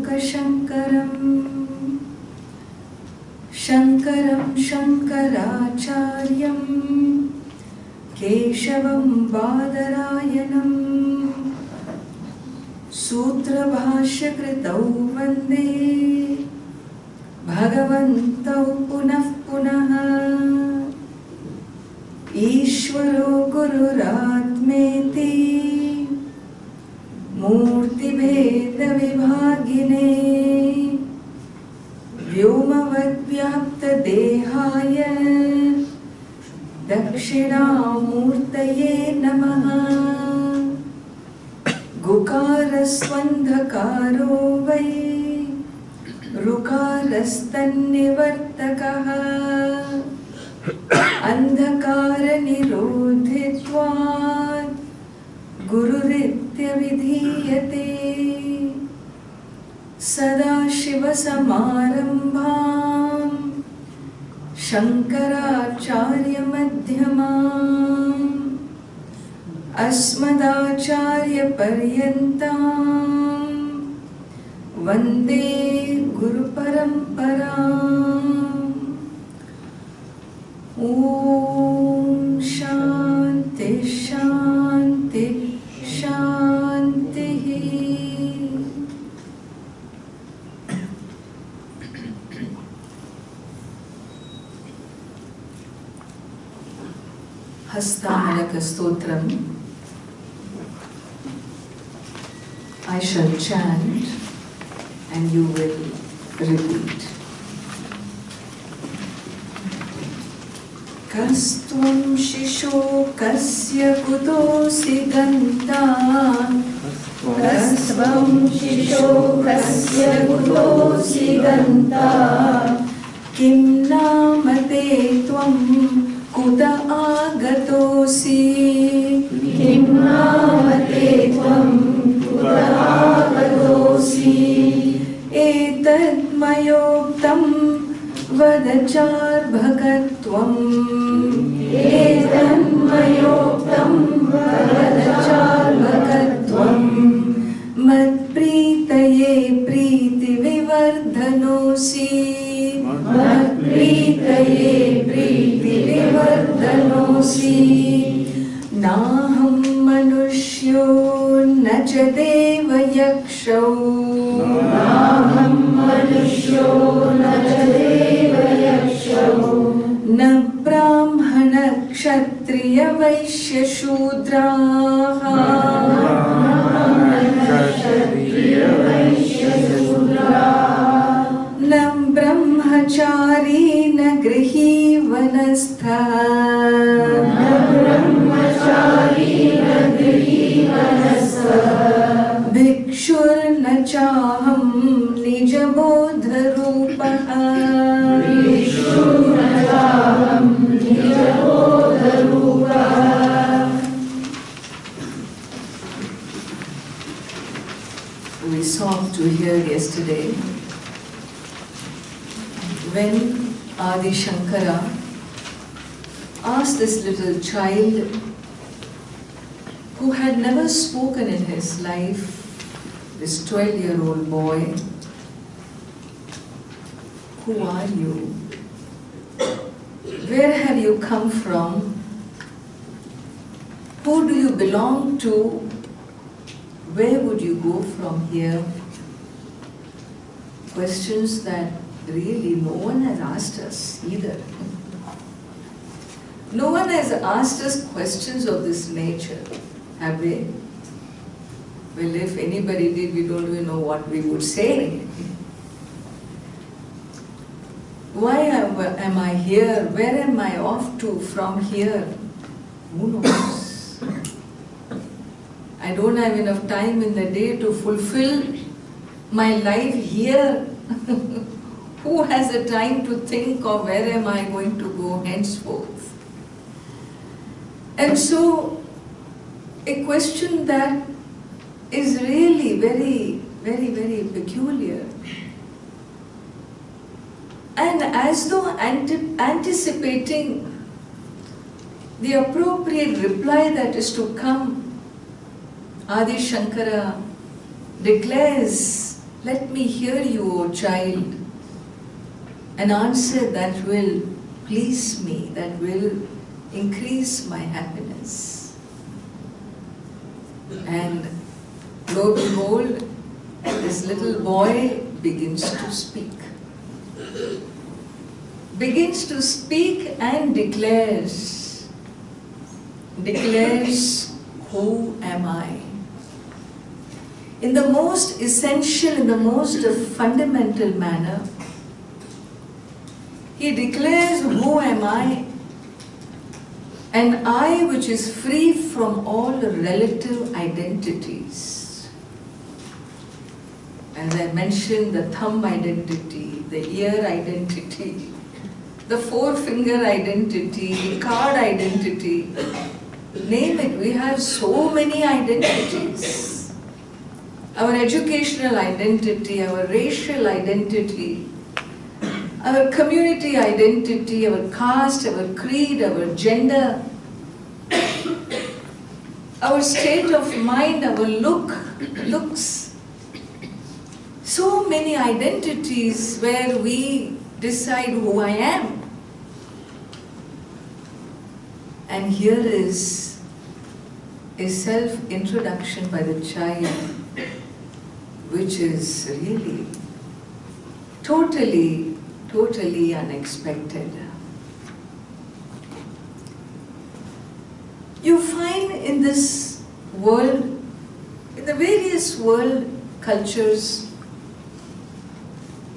लोकशङ्करम् शङ्करं शङ्कराचार्यं केशवं बादरायणम् सूत्रभाष्यकृतौ वन्दे भगवन्तौ पुनः पुनः। ईश्वरो गुरुरात्मेति मूर्तिभेदविभागिने व्योमवद्व्याप्तदेहाय दक्षिणामूर्तये नमः। गुकारस्वन्धकारो वै ऋकारस्तन्निवर्तकः अन्धकारनिरोधित्वात् गुरुरित्यभिधीयते। सदाशिवसमारम्भां शङ्कराचार्यमध्यमाम् अस्मदाचार्यपर्यन्तां वन्दे गुरुपरम्पराम्। ॐ शान्ति शान्ति शान्तिः। हस्तामलकस्तोत्रम् I shall chant and you will repeat. Kastvam shisho kasya kutosi ganta. Kastvam shisho kasya kutosi ganta. Kim namate tvam kuta agatosi. Kim namate tvam kuta agatosi. Etad mayoktam vadacarbhakatvam. Etad mayoktam vadacarbhakatvam. Matpritaye priti vivardhanosi. Matpritaye priti vivardhanosi. Naham manushyo न च देवयक्षौ नाहं मनुष्यो न च देवयक्षौ न ब्राह्मणक्षत्रियवैश्यशूद्राः न ब्रह्मचारी न गृहीवनस्थः भिक्षुर्न चाहं निजबोधरूपः We sought to hear yesterday when Adi Shankara asked this little child who had never spoken in his life, this 12-year-old boy, who are you? Where have you come from? Who do you belong to? Where would you go from here? Questions that really no one has asked us either. No one has asked us questions of this nature, have they? Well, if anybody did, we don't even know what we would say. Why am I here? Where am I off to from here? Who knows? I don't have enough time in the day to fulfill my life here. Who has the time to think of where am I going to go henceforth? And so, a question that is really very, very, very peculiar. And as though anticipating the appropriate reply that is to come, Adi Shankara declares let me hear you, O child, an answer that will please me, that will increase my happiness. And lo and behold, this little boy begins to speak. Begins to speak and declares, who am I? In the most essential, in the most fundamental manner, he declares, who am I? An I which is free from all relative identities. As I mentioned, the thumb identity, the ear identity, the forefinger identity, the card identity, name it, we have so many identities. Our educational identity, our racial identity, our community identity, our caste, our creed, our gender, our state of mind, our looks. So many identities where we decide who I am. And here is a self-introduction by the child, which is really totally unexpected. You find in this world, in the various world cultures,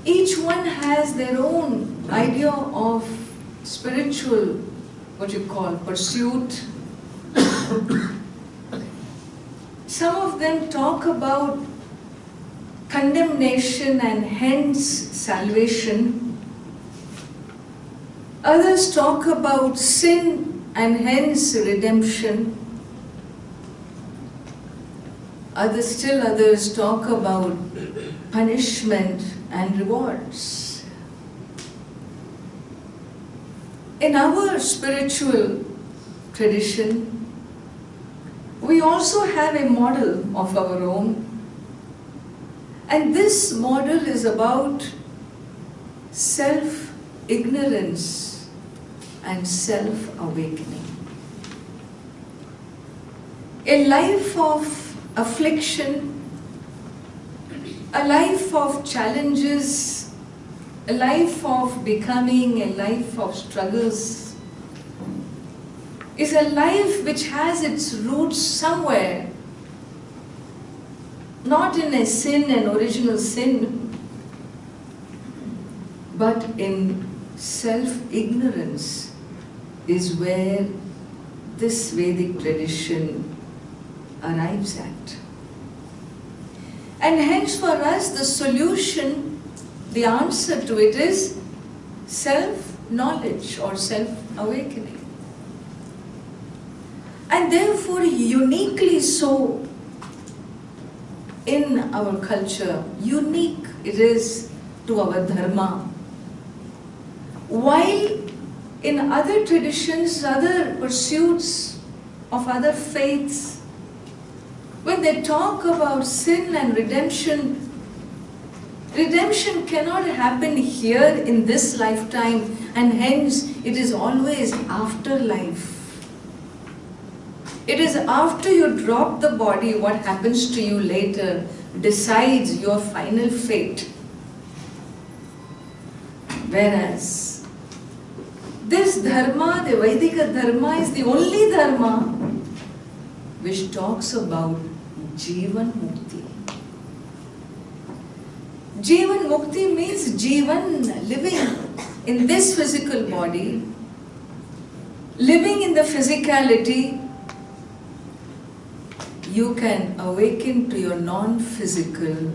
each one has their own idea of spiritual, what you call, pursuit. Some of them talk about condemnation and hence salvation. Others talk about sin and hence redemption. Others talk about punishment and rewards. In our spiritual tradition, we also have a model of our own, and this model is about self-ignorance and self-awakening. A life of affliction, a life of challenges, a life of becoming, a life of struggles, is a life which has its roots somewhere, not in a sin, an original sin, but in self-ignorance is where this Vedic tradition arrives at. And hence for us the solution, the answer to it is self-knowledge or self-awakening. And therefore uniquely so in our culture, unique it is to our dharma. While in other traditions, other pursuits of other faiths, when they talk about sin and redemption, redemption cannot happen here in this lifetime, and hence it is always afterlife. It is after you drop the body, what happens to you later decides your final fate. Whereas this dharma, the Vedic dharma, is the only dharma which talks about Jivan Mukti. Jivan Mukti means Jivan, living in this physical body, living in the physicality. You can awaken to your non-physical,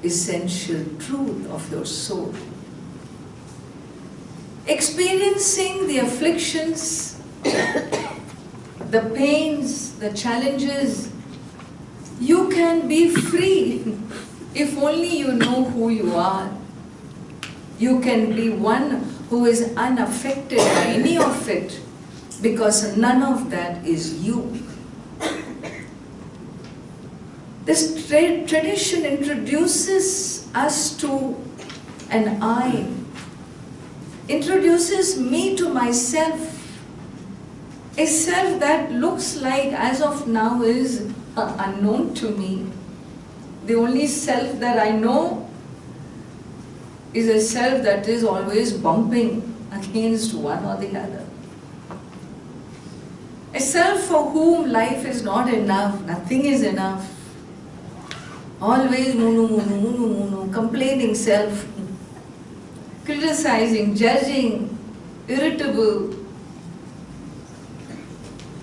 essential truth of your soul. Experiencing the afflictions, the pains, the challenges, you can be free if only you know who you are. You can be one who is unaffected by any of it, because none of that is you. This tradition introduces us to an I, introduces me to myself, a self that looks like, as of now, is unknown to me. The only self that I know is a self that is always bumping against one or the other. A self for whom life is not enough, nothing is enough. Always munu munu munu munu, complaining self, criticizing, judging, irritable.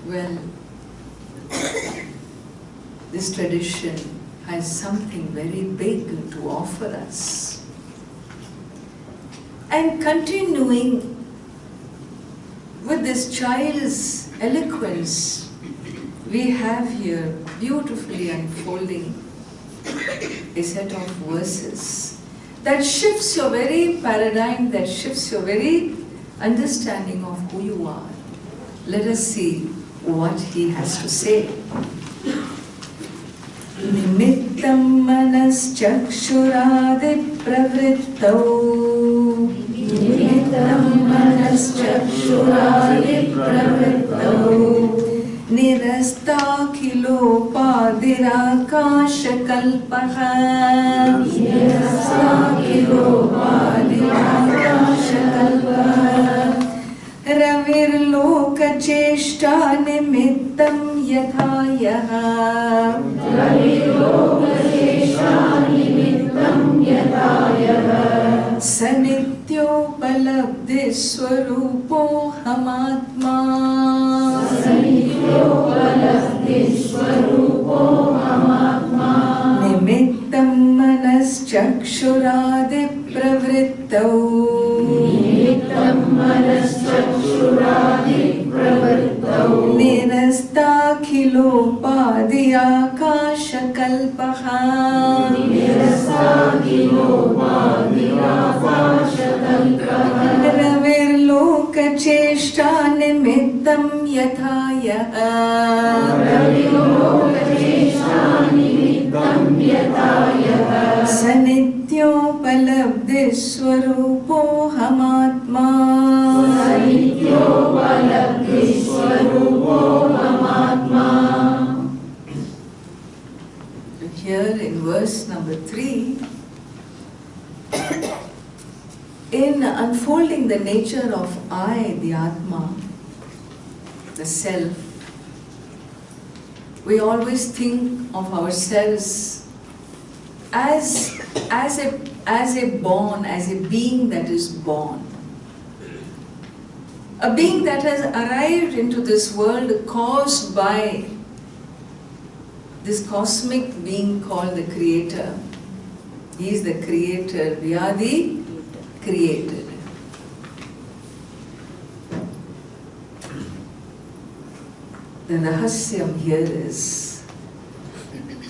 Well, this tradition has something very big to offer us. And continuing with this child's eloquence, we have here beautifully unfolding a set of verses that shifts your very paradigm, that shifts your very understanding of who you are. Let us see what he has to say. Nimittam manas chakshuradi pravrittau. Nimittam manas chakshuradi pravrittau. Nirasta kilopadhirakasha kalpaha. Nirasta kilopadhirakasha kalpaha. Ravirloka cheshta nimittam yatha yaha. Ravirloka cheshta nimittam yatha yaha. Sanityopalabdhi swarupo hamatma. Sanityopalabdhi swarupo hamatma. Nimittam manas chakshuradi pravrittau. Nimittam manas chakshuradi pravrittau. Nirastakhilopadi akasha kalpaha. Nirastakhilopadi akasha kalpaha. Ravirloka cheshta nimittam yatha yaha. Ravirloka cheshta nimittam yatha yaha. Sanityopalabdhi swarupo hamatma. Sanityopalabdhi swarupo hamatma. Here in verse number 3, in unfolding the nature of I, the Atma, the Self, we always think of ourselves as a being that is born. A being that has arrived into this world caused by this cosmic being called the Creator. He is the Creator, we are the created. The rahasyam here is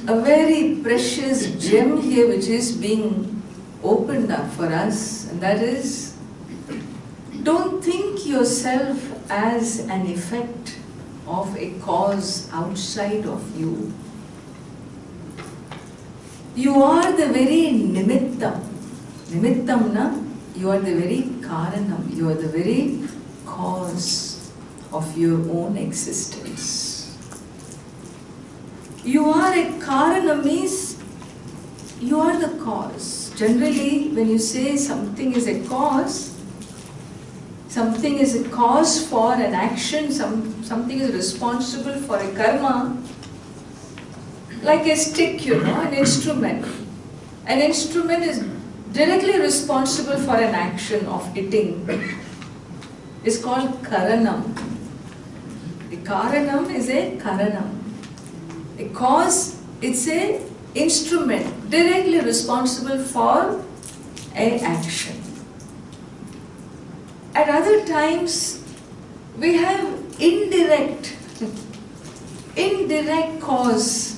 a very precious gem here which is being opened up for us, and that is, don't think yourself as an effect of a cause outside of you. You are the very nimittam. Nimittam, na? You are the very karanam. You are the very cause of your own existence. You are a karanam means you are the cause. Generally, when you say something is a cause, something is a cause for an action, something is responsible for a karma, like a stick, an instrument. An instrument is directly responsible for an action of hitting. It's called karanam. The karanam is a karanam. A cause, it's a instrument directly responsible for an action. At other times, we have indirect cause,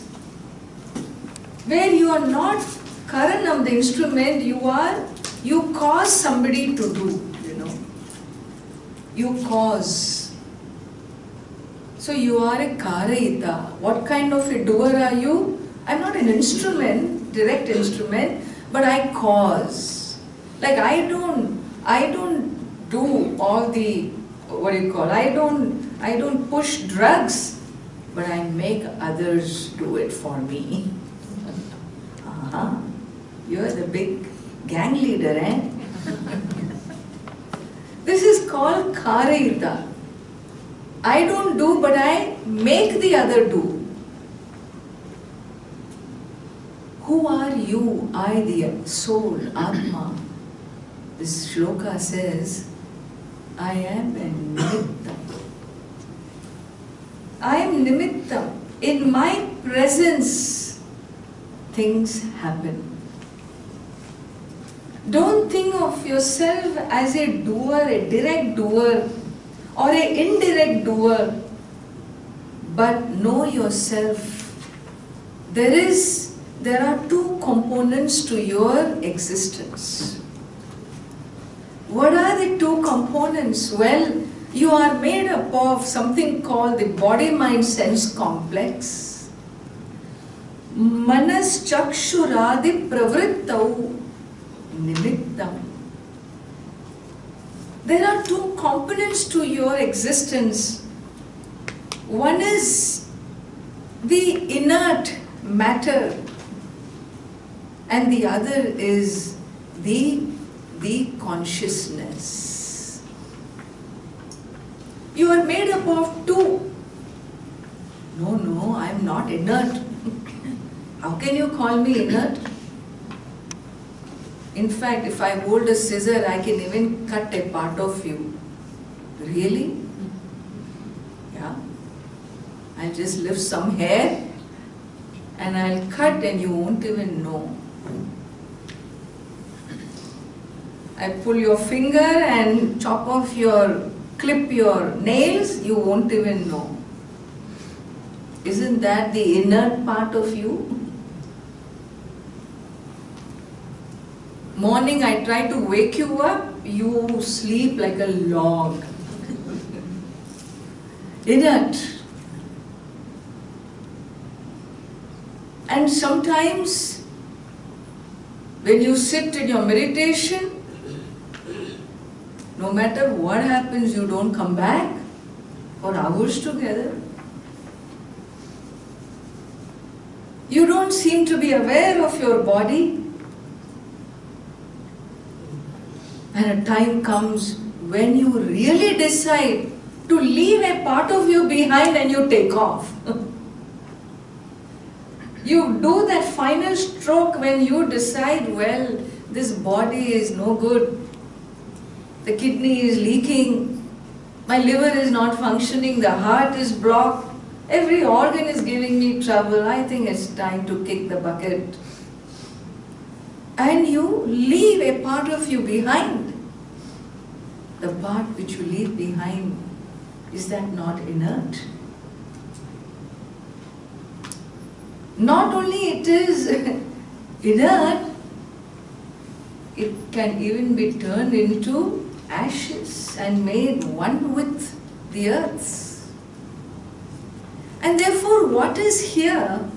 where you are not karanam, the instrument, you cause somebody to do, You cause. So you are a karayita. What kind of a doer are you? I'm not an instrument, direct instrument, but I cause. Like I don't do all the, what do you call, I don't push drugs, but I make others do it for me. You're the big gang leader, eh? This is called karayita. I don't do, but I make the other do. Who are you? I, the soul, Atma. This shloka says, I am a nimittam. I am nimittam. In my presence, things happen. Don't think of yourself as a doer, a direct doer, or an indirect doer, but know yourself. There are two components to your existence. What are the two components? Well, you are made up of something called the body-mind-sense complex. Manas chakshuradi pravrittau nimittam. There are two components to your existence. One is the inert matter, and the other is the consciousness. You are made up of two. No, I am not inert. How can you call me inert? In fact, if I hold a scissor, I can even cut a part of you. Really? Yeah. I'll just lift some hair and I'll cut and you won't even know. I pull your finger and clip your nails, you won't even know. Isn't that the inert part of you? Morning I try to wake you up, you sleep like a log. Inert. And sometimes when you sit in your meditation, no matter what happens, you don't come back for hours together. You don't seem to be aware of your body. And a time comes when you really decide to leave a part of you behind and you take off. You do that final stroke when you decide, well, this body is no good. The kidney is leaking. My liver is not functioning. The heart is blocked. Every organ is giving me trouble. I think it's time to kick the bucket. And you leave a part of you behind. The part which you leave behind, is that not inert? Not only it is inert, it can even be turned into ashes and made one with the earth. And therefore, what is here,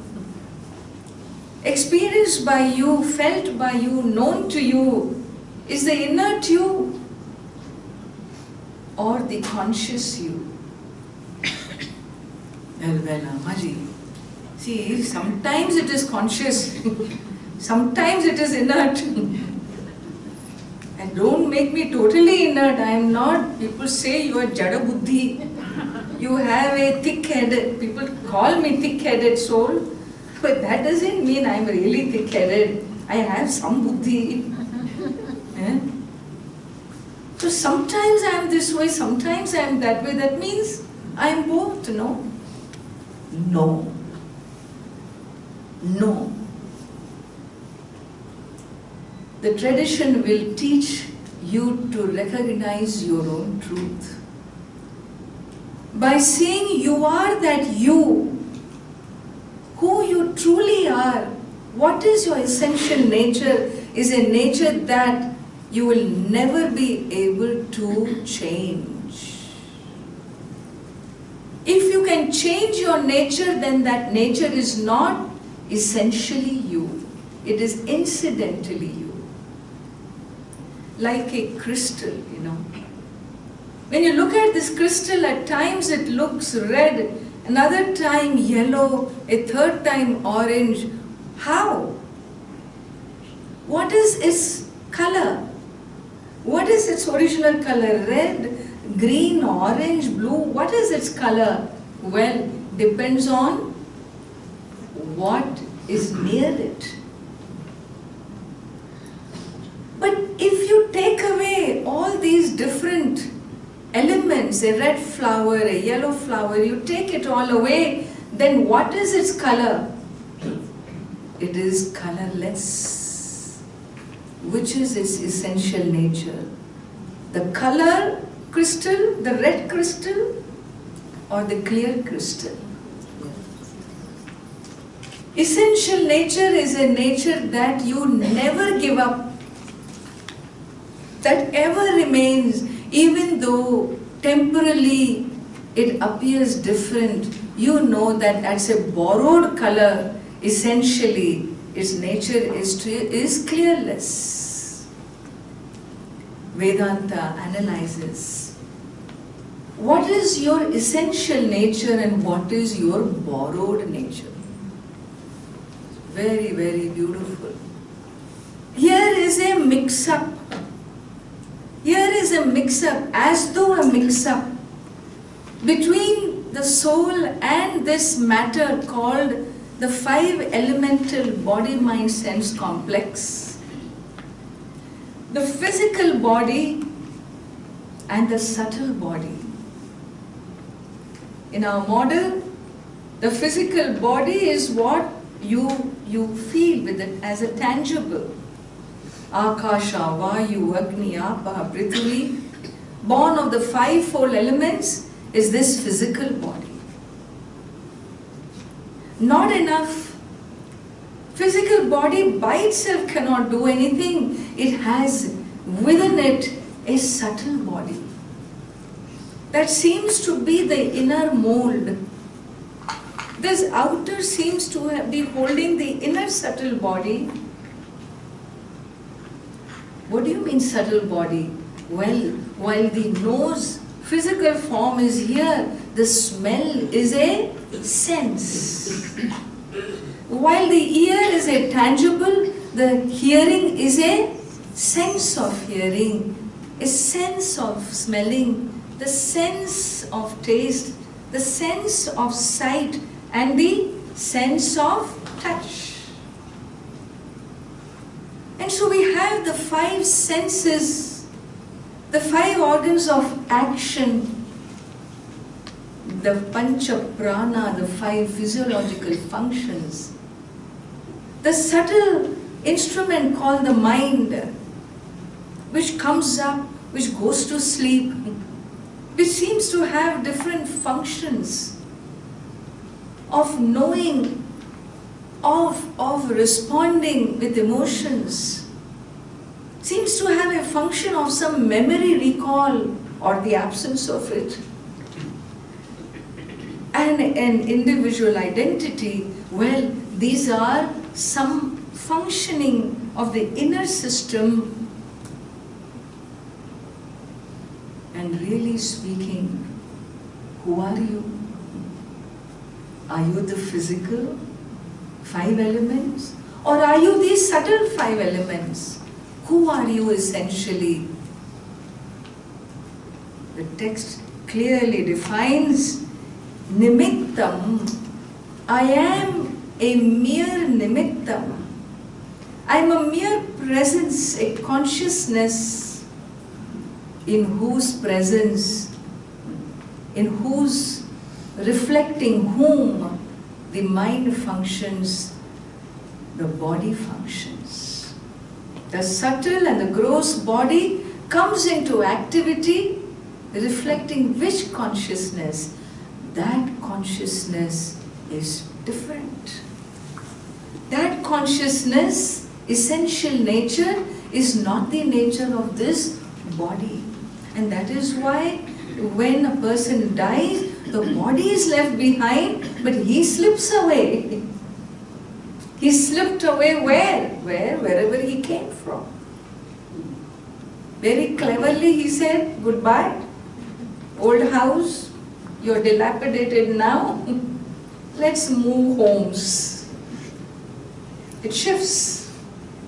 experienced by you, felt by you, known to you, is the inert you or the conscious you. Well, Ammaji, see, sometimes it is conscious, sometimes it is inert. And don't make me totally inert. I am not. People say you are Jada Buddhi. You have a thick-headed, people call me thick-headed soul, but that doesn't mean I am really thick-headed. I have some buddhi. So sometimes I am this way, sometimes I am that way. That means I am both, no? No. No. The tradition will teach you to recognize your own truth. By saying you are that you, who you truly are, what is your essential nature, is a nature that you will never be able to change. If you can change your nature, then that nature is not essentially you. It is incidentally you. Like a crystal, you know. When you look at this crystal, at times it looks red, another time yellow, a third time orange. How? What is its color? What is its original color? Red, green, orange, blue? What is its color? Well, depends on what is near it. But if you take away all these different elements, a red flower, a yellow flower, you take it all away, then what is its color? It is colorless, which is its essential nature. The color crystal, the red crystal, or the clear crystal. Essential nature is a nature that you never give up, that ever remains, even though temporarily it appears different. You know that that's a borrowed color. Essentially, its nature is clearless. Vedanta analyzes what is your essential nature and what is your borrowed nature. Very, very beautiful. Here is a mix-up. Here is a mix-up, as though a mix-up between the soul and this matter called the five elemental body-mind-sense complex, the physical body and the subtle body. In our model, the physical body is what you feel with it as a tangible. Akasha, Vayu, Agni, Apaha, Prithvi, born of the fivefold elements, is this physical body. Not enough. Physical body by itself cannot do anything. It has within it a subtle body that seems to be the inner mold. This outer seems to be holding the inner subtle body. What do you mean subtle body? Well, while the nose, physical form is here, the smell is a sense. While the ear is a tangible, the hearing is a sense of hearing, a sense of smelling, the sense of taste, the sense of sight, and the sense of touch. And so we have the five senses, the five organs of action, the pancha prana, the five physiological functions, the subtle instrument called the mind, which comes up, which goes to sleep, which seems to have different functions of knowing, of responding with emotions, seems to have a function of some memory recall or the absence of it. And an individual identity, well, these are some functioning of the inner system. And really speaking, who are you? Are you the physical five elements? Or are you these subtle five elements? Who are you essentially? The text clearly defines nimittam. I am a mere nimittam. I am a mere presence, a consciousness in whose presence, in whose reflecting whom the mind functions, the body functions. The subtle and the gross body comes into activity, reflecting which consciousness? That consciousness is different. That consciousness, essential nature, is not the nature of this body. And that is why when a person dies, the body is left behind, but he slips away. He slipped away where? Wherever he came from. Very cleverly he said, goodbye, old house, you're dilapidated now, let's move homes. It shifts.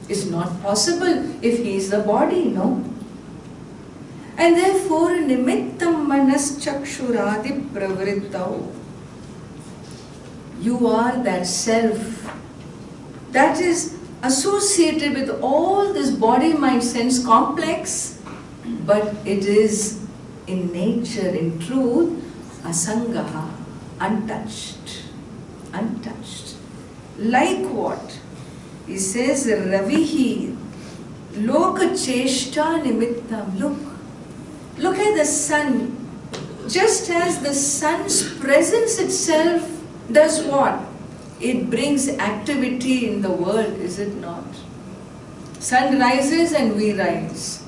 It's not possible if he is the body, no? And therefore, nimittam manas chakshuradi pravrittau. You are that self that is associated with all this body, mind, sense complex, but it is in nature, in truth, asangaha, untouched. Untouched. Like what? He says, Ravihi, loka cheshta nimittam. Look at the sun. Just as the sun's presence itself does what? It brings activity in the world, is it not? Sun rises and we rise.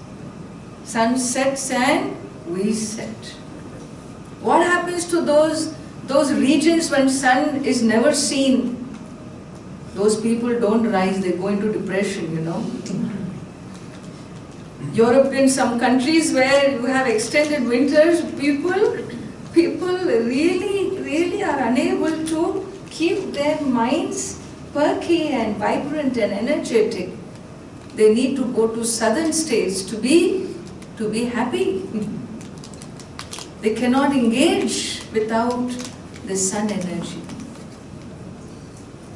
Sun sets and we set. What happens to those regions when sun is never seen? Those people don't rise, they go into depression, you know. European, some countries where you have extended winters, people really are unable to keep their minds perky and vibrant and energetic. They need to go to southern states to be happy. They cannot engage without the sun energy.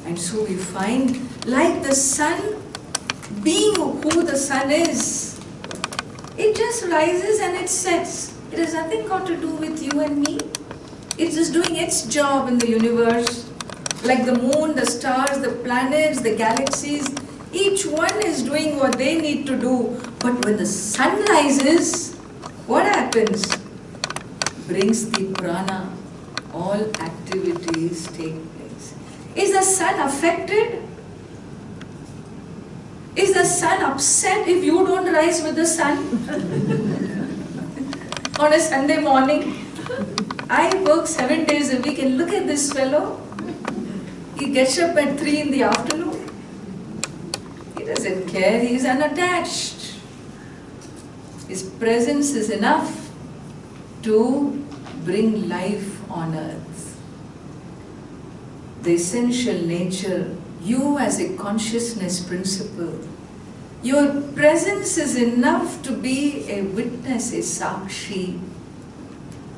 And so we find, like the sun, being who the sun is, it just rises and it sets. It has nothing got to do with you and me. It's just doing its job in the universe. Like the moon, the stars, the planets, the galaxies, each one is doing what they need to do. But when the sun rises, what happens? Brings the prana. All activities take place. Is the sun affected? Is the sun upset if you don't rise with the sun? On a Sunday morning, I work 7 days a week and look at this fellow. He gets up at 3 in the afternoon. He doesn't care, he is unattached. His presence is enough to bring life on earth. The essential nature, you as a consciousness principle, your presence is enough to be a witness, a sakshi.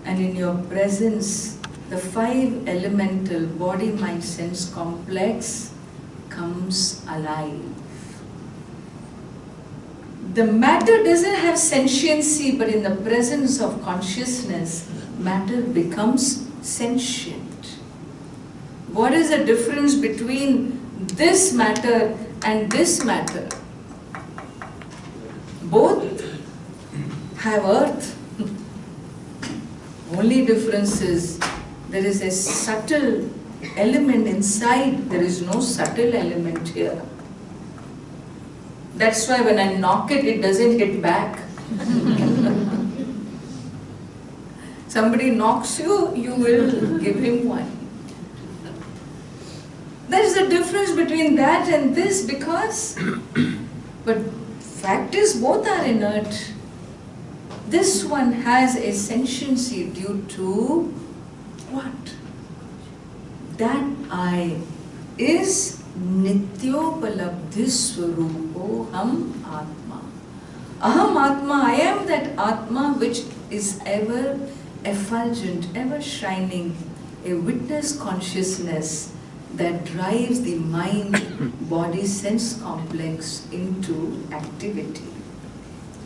And in your presence, the 5 elemental body, mind, sense complex comes alive. The matter doesn't have sentiency, but in the presence of consciousness, matter becomes sentient. What is the difference between this matter and this matter? Both have earth. Only difference is there is a subtle element inside. There is no subtle element here. That's why when I knock it, it doesn't hit back. Somebody knocks you, you will give him one. There is a difference between that and this because, but fact is both are inert. This one has a sentiency due to what? That I is nityopalabdhi swarupo ham atma. Aham atma, I am that atma which is ever effulgent, ever shining, a witness consciousness that drives the mind, body, sense complex into activity.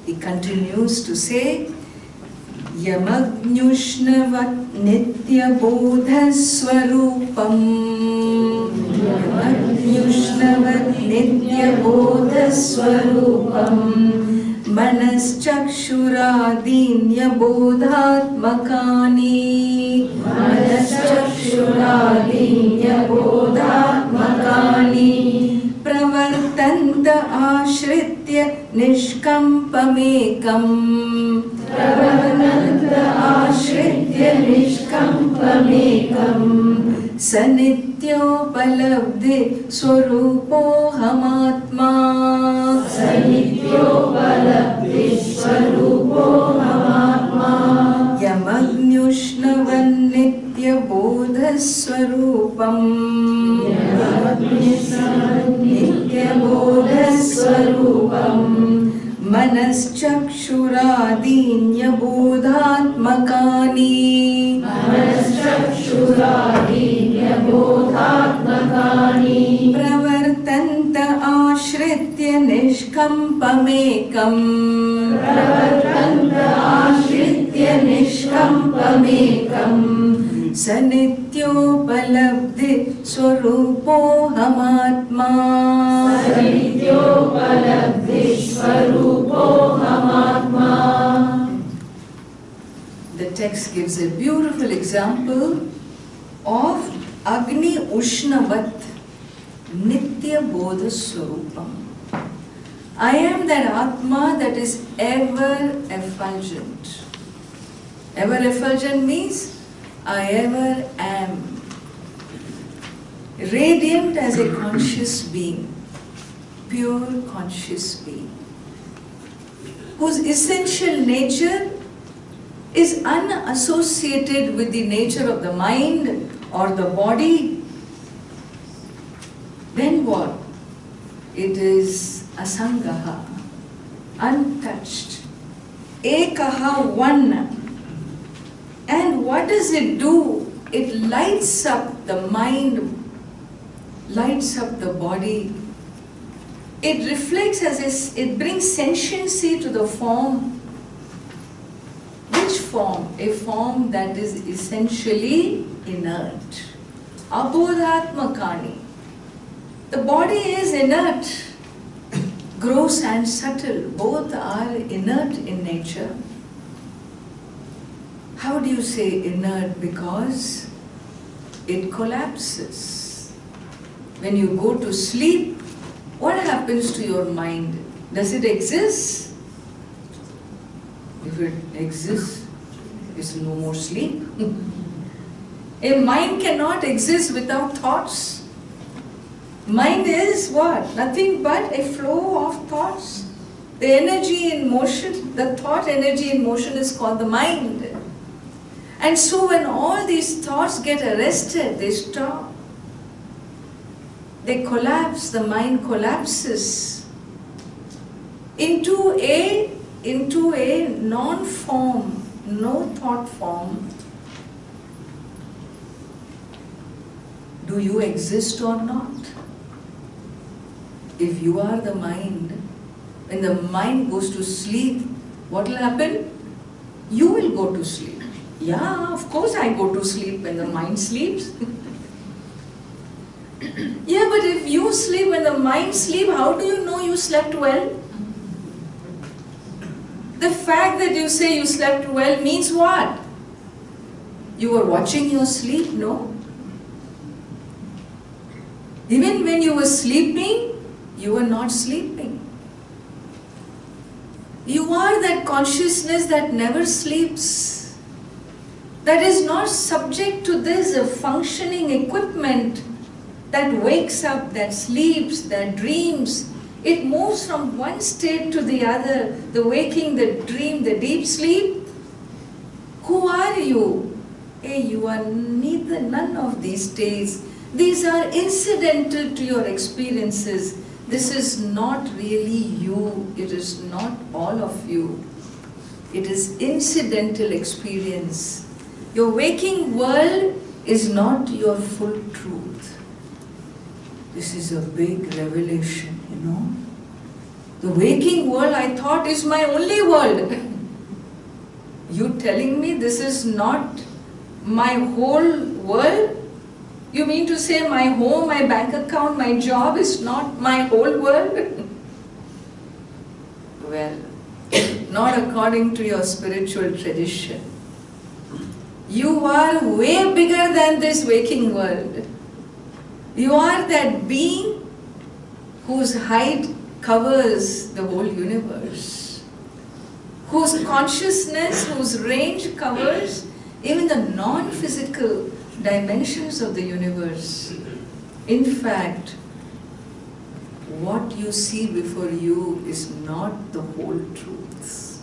He continues to say, Yamagnyushnavat nitya bodha swarupam. Yamagnyushnavat nitya bodha swarupam. Manas chakshuradinya bodhatmakani. Manas chakshuradinya bodhatmakani. Pravartanta ashritya nishkampamekam. Pravartanta ashritya nishkampamekam. Sanithyopalabdhi swarupohamatma. Sanithyopalabdhi swarupohamatma. Yamagnyushnavan nitya bodhaswarupam. Yamagnyushnavan nitya bodhaswarupam. Manaschakshuradinya bodhatmakani. Manaschakshuradinya bodhatmakani. Pravartanta ashritya nishkampamekam. Pravartanta ashritya nishkampamekam. Sanityopalabdhi swarupohamatma. Sanityopalabdhi swarupohamatma. The text gives a beautiful example of Agni Ushnavat Nitya Bodha Swarupam. I am that Atma that is ever effulgent. Ever effulgent means I ever am. Radiant as a conscious being, pure conscious being, whose essential nature is unassociated with the nature of the mind or the body. Then what? It is asangaha, untouched, ekaha, one. And what does it do? It lights up the mind, lights up the body. It reflects it brings sentiency to the form. Which form? A form that is essentially inert. Abodhatmakani. The body is inert. Gross and subtle, both are inert in nature. How do you say inert? Because it collapses. When you go to sleep, what happens to your mind? Does it exist? If it exists, it's no more sleep. A mind cannot exist without thoughts. Mind is what? Nothing but a flow of thoughts. The energy in motion, the thought energy in motion is called the mind. And so when all these thoughts get arrested, they stop. They collapse, the mind collapses into a non-form, no thought form. Do you exist or not? If you are the mind, when the mind goes to sleep, what will happen? You will go to sleep. Yeah, of course I go to sleep when the mind sleeps. Yeah, but if you sleep when the mind sleeps, how do you know you slept well? The fact that you say you slept well means what? You were watching your sleep? No. Even when you were sleeping, you were not sleeping. You are that consciousness that never sleeps. That is not subject to this functioning equipment that wakes up, that sleeps, that dreams. It moves from one state to the other, the waking, the dream, the deep sleep. Who are you? Hey, you are none of these states. These are incidental to your experiences. This is not really you. It is not all of you. It is incidental experience. Your waking world is not your full truth. This is a big revelation, you know. The waking world I thought is my only world. You telling me this is not my whole world? You mean to say my home, my bank account, my job is not my whole world? Well, not according to your spiritual tradition. You are way bigger than this waking world. You are that being whose height covers the whole universe, whose consciousness, whose range covers even the non-physical, dimensions of the universe. In fact, what you see before you is not the whole truth.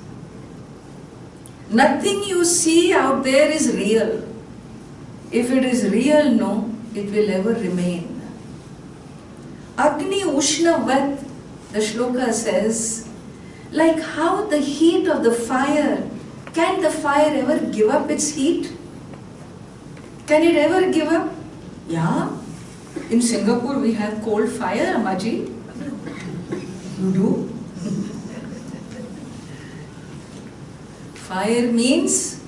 Nothing you see out there is real. If it is real, no, it will ever remain. Agni Ushna Vat, the shloka says, like how the heat of the fire, can the fire ever give up its heat? Can it ever give up? Yeah. In Singapore we have cold fire, Ammaji. You do? Fire means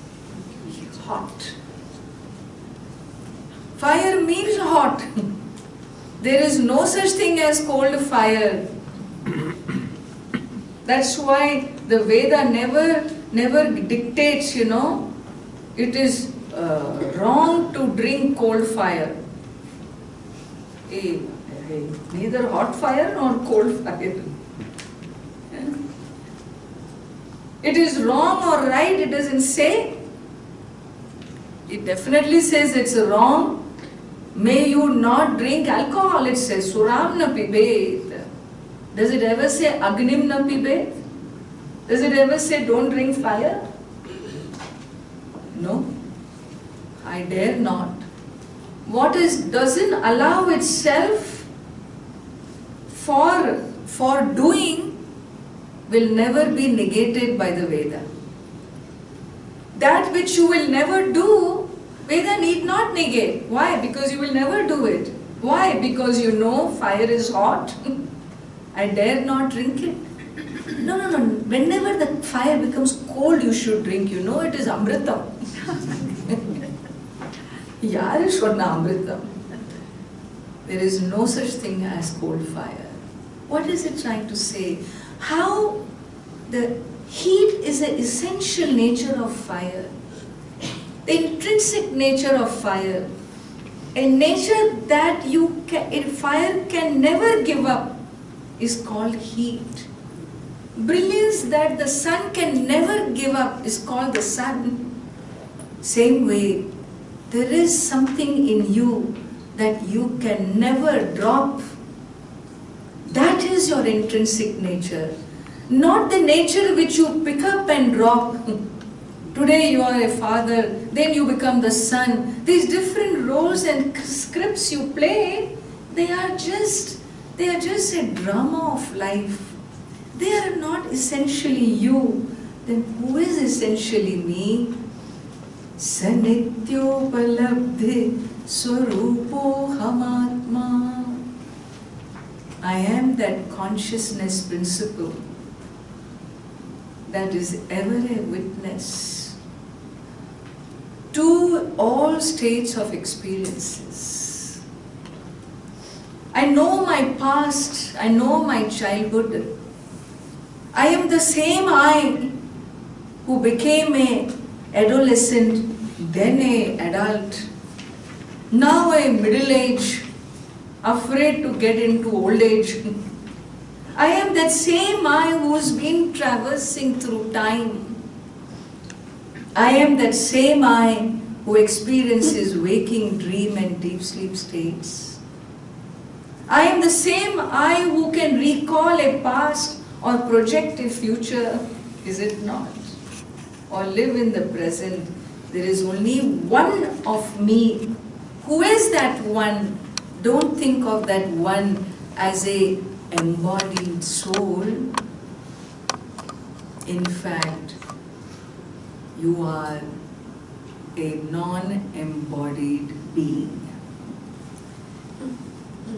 hot. Fire means hot. There is no such thing as cold fire. That's why the Veda never dictates, it is wrong to drink cold fire. Neither hot fire nor cold fire. It is wrong or right, it doesn't say. It definitely says it's wrong. May you not drink alcohol, it says Suram na pibet. Does it ever say Agnim na pibet? Does it ever say don't drink fire? No, I dare not. What doesn't allow itself for doing will never be negated by the Veda. That which you will never do, Veda need not negate. Why? Because you will never do it. Why? Because you know fire is hot. I dare not drink it. No. Whenever the fire becomes cold, you should drink. You know it is Amritam. Yaar shodna Amritam. There is no such thing as cold fire. What is it trying to say? How the heat is the essential nature of fire. The intrinsic nature of fire. A nature that fire can never give up is called heat. Brilliance that the sun can never give up is called the sun. Same way, there is something in you that you can never drop. That is your intrinsic nature. Not the nature which you pick up and drop. Today you are a father, then you become the son. These different roles and scripts you play, they are just a drama of life. They are not essentially you. Then who is essentially me? Sanityopalabdhi swarupo hamatma. I am that consciousness principle that is ever a witness to all states of experiences. I know my past, I know my childhood. I am the same I who became an adolescent, then an adult, now a middle age, afraid to get into old age. I am that same I who has been traversing through time. I am that same I who experiences waking, dream and deep sleep states. I am the same I who can recall a past or project a future, is it not? Or live in the present. There is only one of me. Who is that one? Don't think of that one as a embodied soul. In fact, you are a non-embodied being.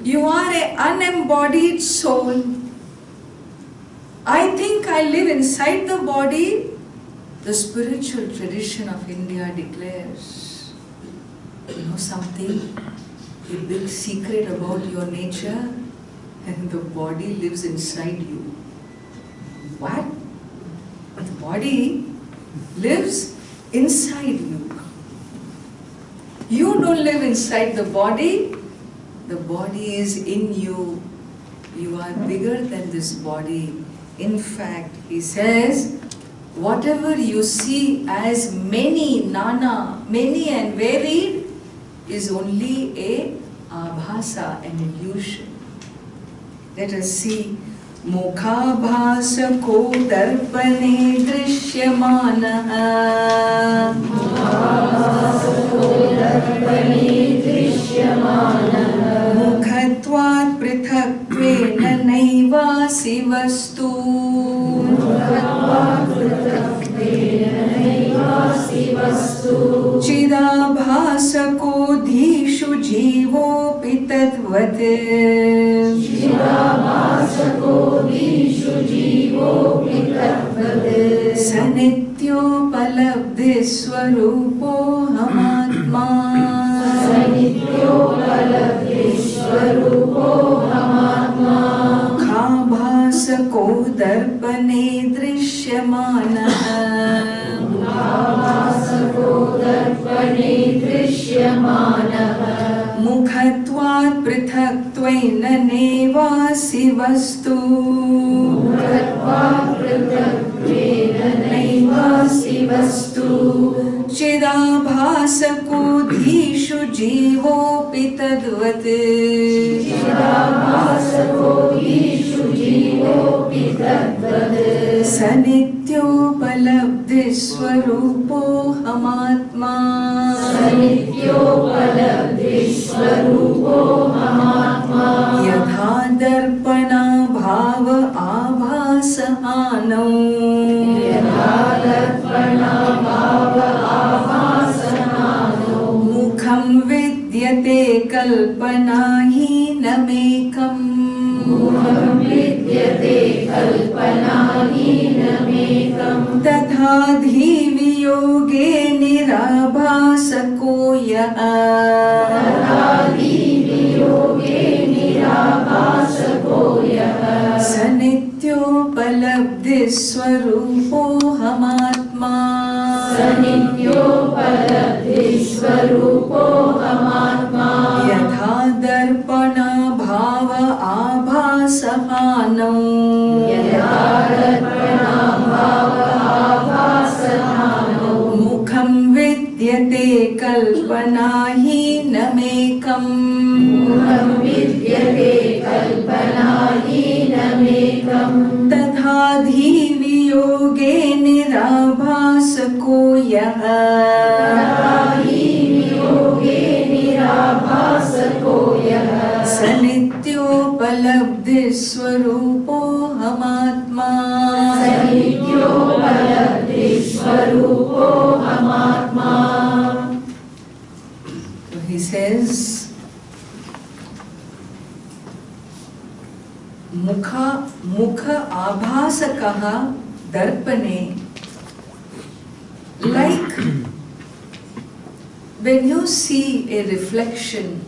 You are an unembodied soul. I think I live inside the body. The spiritual tradition of India declares, you know something, a big secret about your nature, and the body lives inside you. What? The body lives inside you. You don't live inside the body is in you. You are bigger than this body. In fact, he says, whatever you see as many, nana, many and varied, is only a abhasa, an illusion. Let us see. Mukhabhasa ko darpane drishyamana. Mukhatvat prithaktvena naivasi vastu. Chidabhasa ko dhishu jivo pitadvat. Sanityo palabdhi swarupo hamatma. Mukhabhasa ko darpane drishyamana. Mukhatvat prithaktvena naivasi vastu. Chidabhasa ko dhishu jivo pitadvat. Sanityo palabdhi swarupo hamatma. Yadha darpana bhava abhasahanam. Mukham vidyate kalpanaheenamekam. Tatha dhiviyoge nirabhasako yaha. Sanityo palabdhi swarupo hamatma. Yadha darpana bhava abhasahanam. Mukham vidyate kalpanaheenamekam. Tatha dhiviyoge nirabhasako yaha. Sanityo palabdhi swarupo hamatma. So he says, Mukha abhasakaha darpane. Like when you see a reflection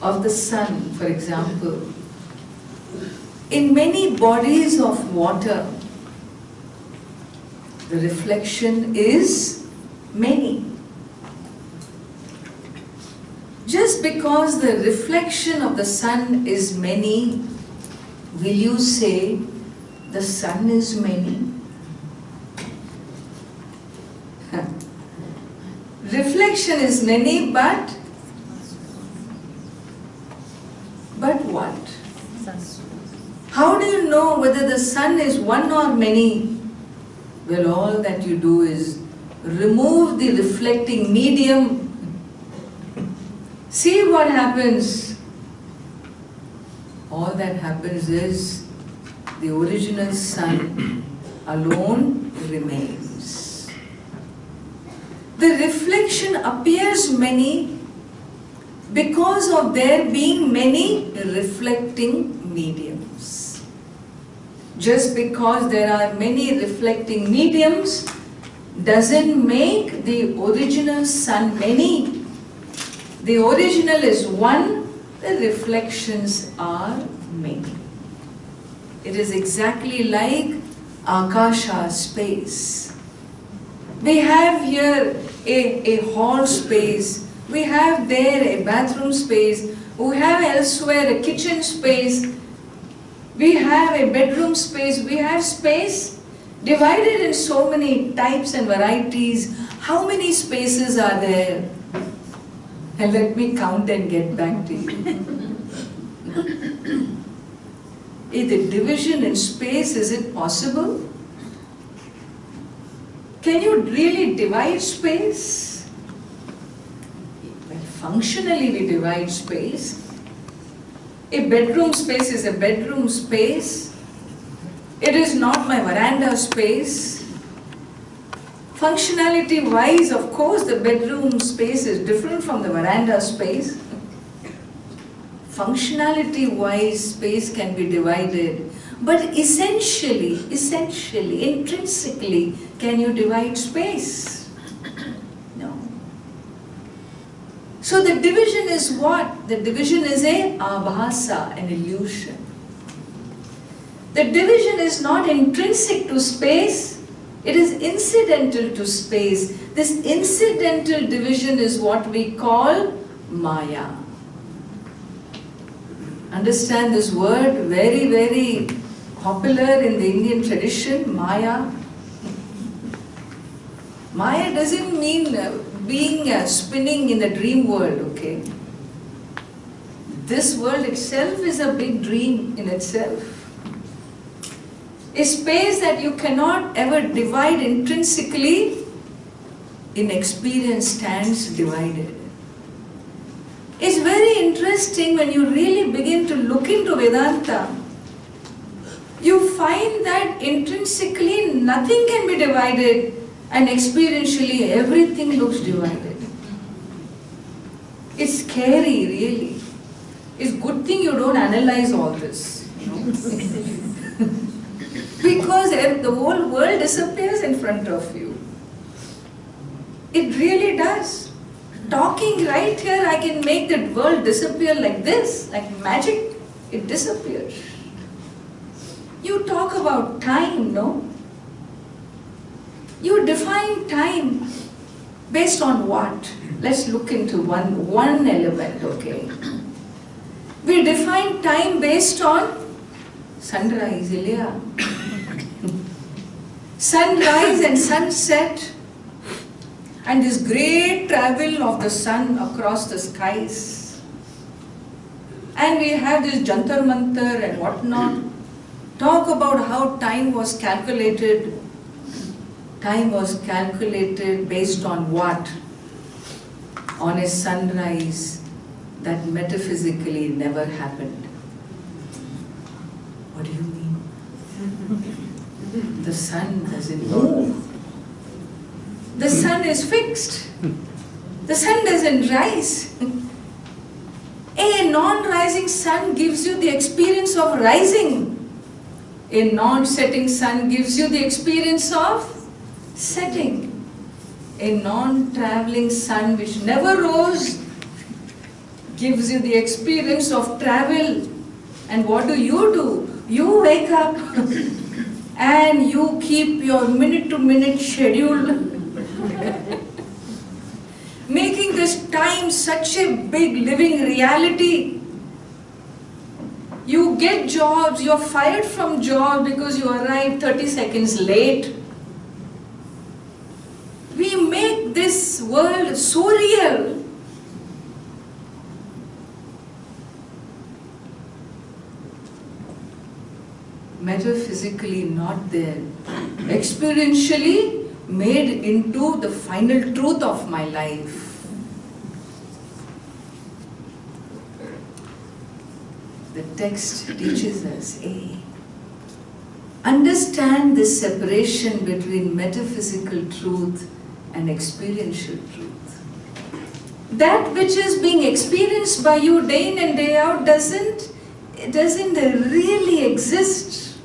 of the sun, for example, in many bodies of water, the reflection is many. Just because the reflection of the sun is many, will you say the sun is many? Reflection is many, but what? How do you know whether the sun is one or many? Well, all that you do is remove the reflecting medium. See what happens. All that happens is the original sun alone remains. The reflection appears many because of there being many reflecting mediums. Just because there are many reflecting mediums doesn't make the original sun many. The original is one, the reflections are many. It is exactly like Akasha, space. We have here a hall space, we have there a bathroom space, we have elsewhere a kitchen space, we have a bedroom space, we have space divided in so many types and varieties. How many spaces are there? And let me count and get back to you. Is the division in space, is it possible? Can you really divide space? Well, functionally we divide space. A bedroom space is a bedroom space. It is not my veranda space. Functionality wise, of course, the bedroom space is different from the veranda space. Functionality wise, space can be divided. But essentially, intrinsically, can you divide space? No. So the division is what? The division is a abhasa, an illusion. The division is not intrinsic to space, it is incidental to space. This incidental division is what we call Maya. Understand this word, very, very popular in the Indian tradition, Maya. Maya doesn't mean being spinning in the dream world, okay? This world itself is a big dream in itself. A space that you cannot ever divide intrinsically, in experience stands divided. It's very interesting when you really begin to look into Vedanta. You find that intrinsically nothing can be divided and experientially everything looks divided. It's scary, really. It's a good thing you don't analyze all this. You know? Because the whole world disappears in front of you. It really does. Talking right here, I can make the world disappear like this, like magic. It disappears. You talk about time, no? You define time based on what? Let's look into one element, okay? We define time based on sunrise, Ilya. Sunrise and sunset, and this great travel of the sun across the skies. And we have this Jantar Mantar and whatnot. Talk about how time was calculated. Time was calculated based on what? On a sunrise that metaphysically never happened. What do you mean? The sun doesn't move. The sun is fixed. The sun doesn't rise. A non-rising sun gives you the experience of rising. A non-setting sun gives you the experience of setting. A non-traveling sun which never rose gives you the experience of travel. And what do? You wake up and you keep your minute-to-minute schedule, making this time such a big living reality. You get jobs, you're fired from job because you arrived 30 seconds late. We make this world so real. Metaphysically not there. Experientially made into the final truth of my life. The text teaches us, understand the separation between metaphysical truth and experiential truth. That which is being experienced by you day in and day out doesn't really exist.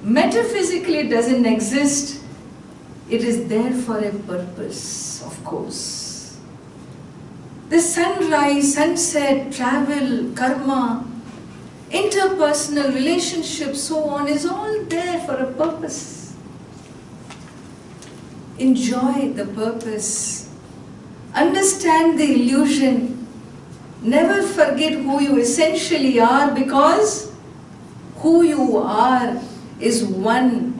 Metaphysically it doesn't exist. It is there for a purpose, of course. The sunrise, sunset, travel, karma, interpersonal relationships, so on, is all there for a purpose. Enjoy the purpose. Understand the illusion. Never forget who you essentially are, because who you are is one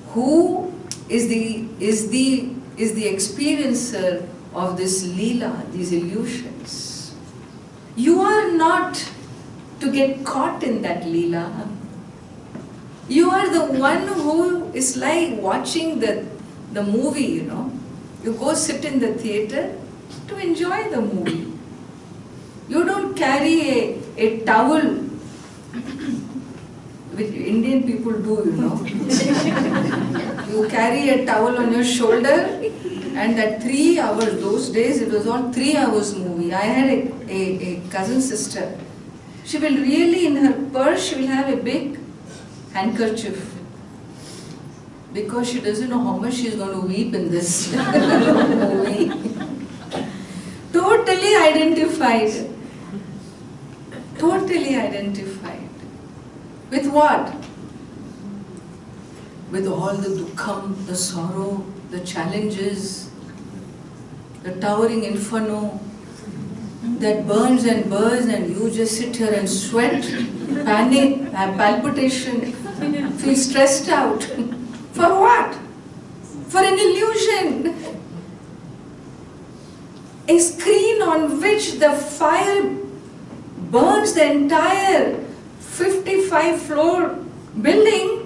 who is the experiencer of this Leela, these illusions. You are not to get caught in that Leela. You are the one who is like watching the movie, you know. You go sit in the theater to enjoy the movie. You don't carry a towel, which Indian people do, you know. You carry a towel on your shoulder, and that 3 hours, those days it was all 3 hours movie. I had a cousin sister. She will really, in her purse, she will have a big handkerchief. Because she doesn't know how much she is going to weep in this movie. Totally identified. Totally identified. With what? With all the dukkham, the sorrow, the challenges, the towering inferno that burns and burns, and you just sit here and sweat, panic, have palpitation, feel stressed out. For what? For an illusion. A screen on which the fire burns the entire 55-floor building.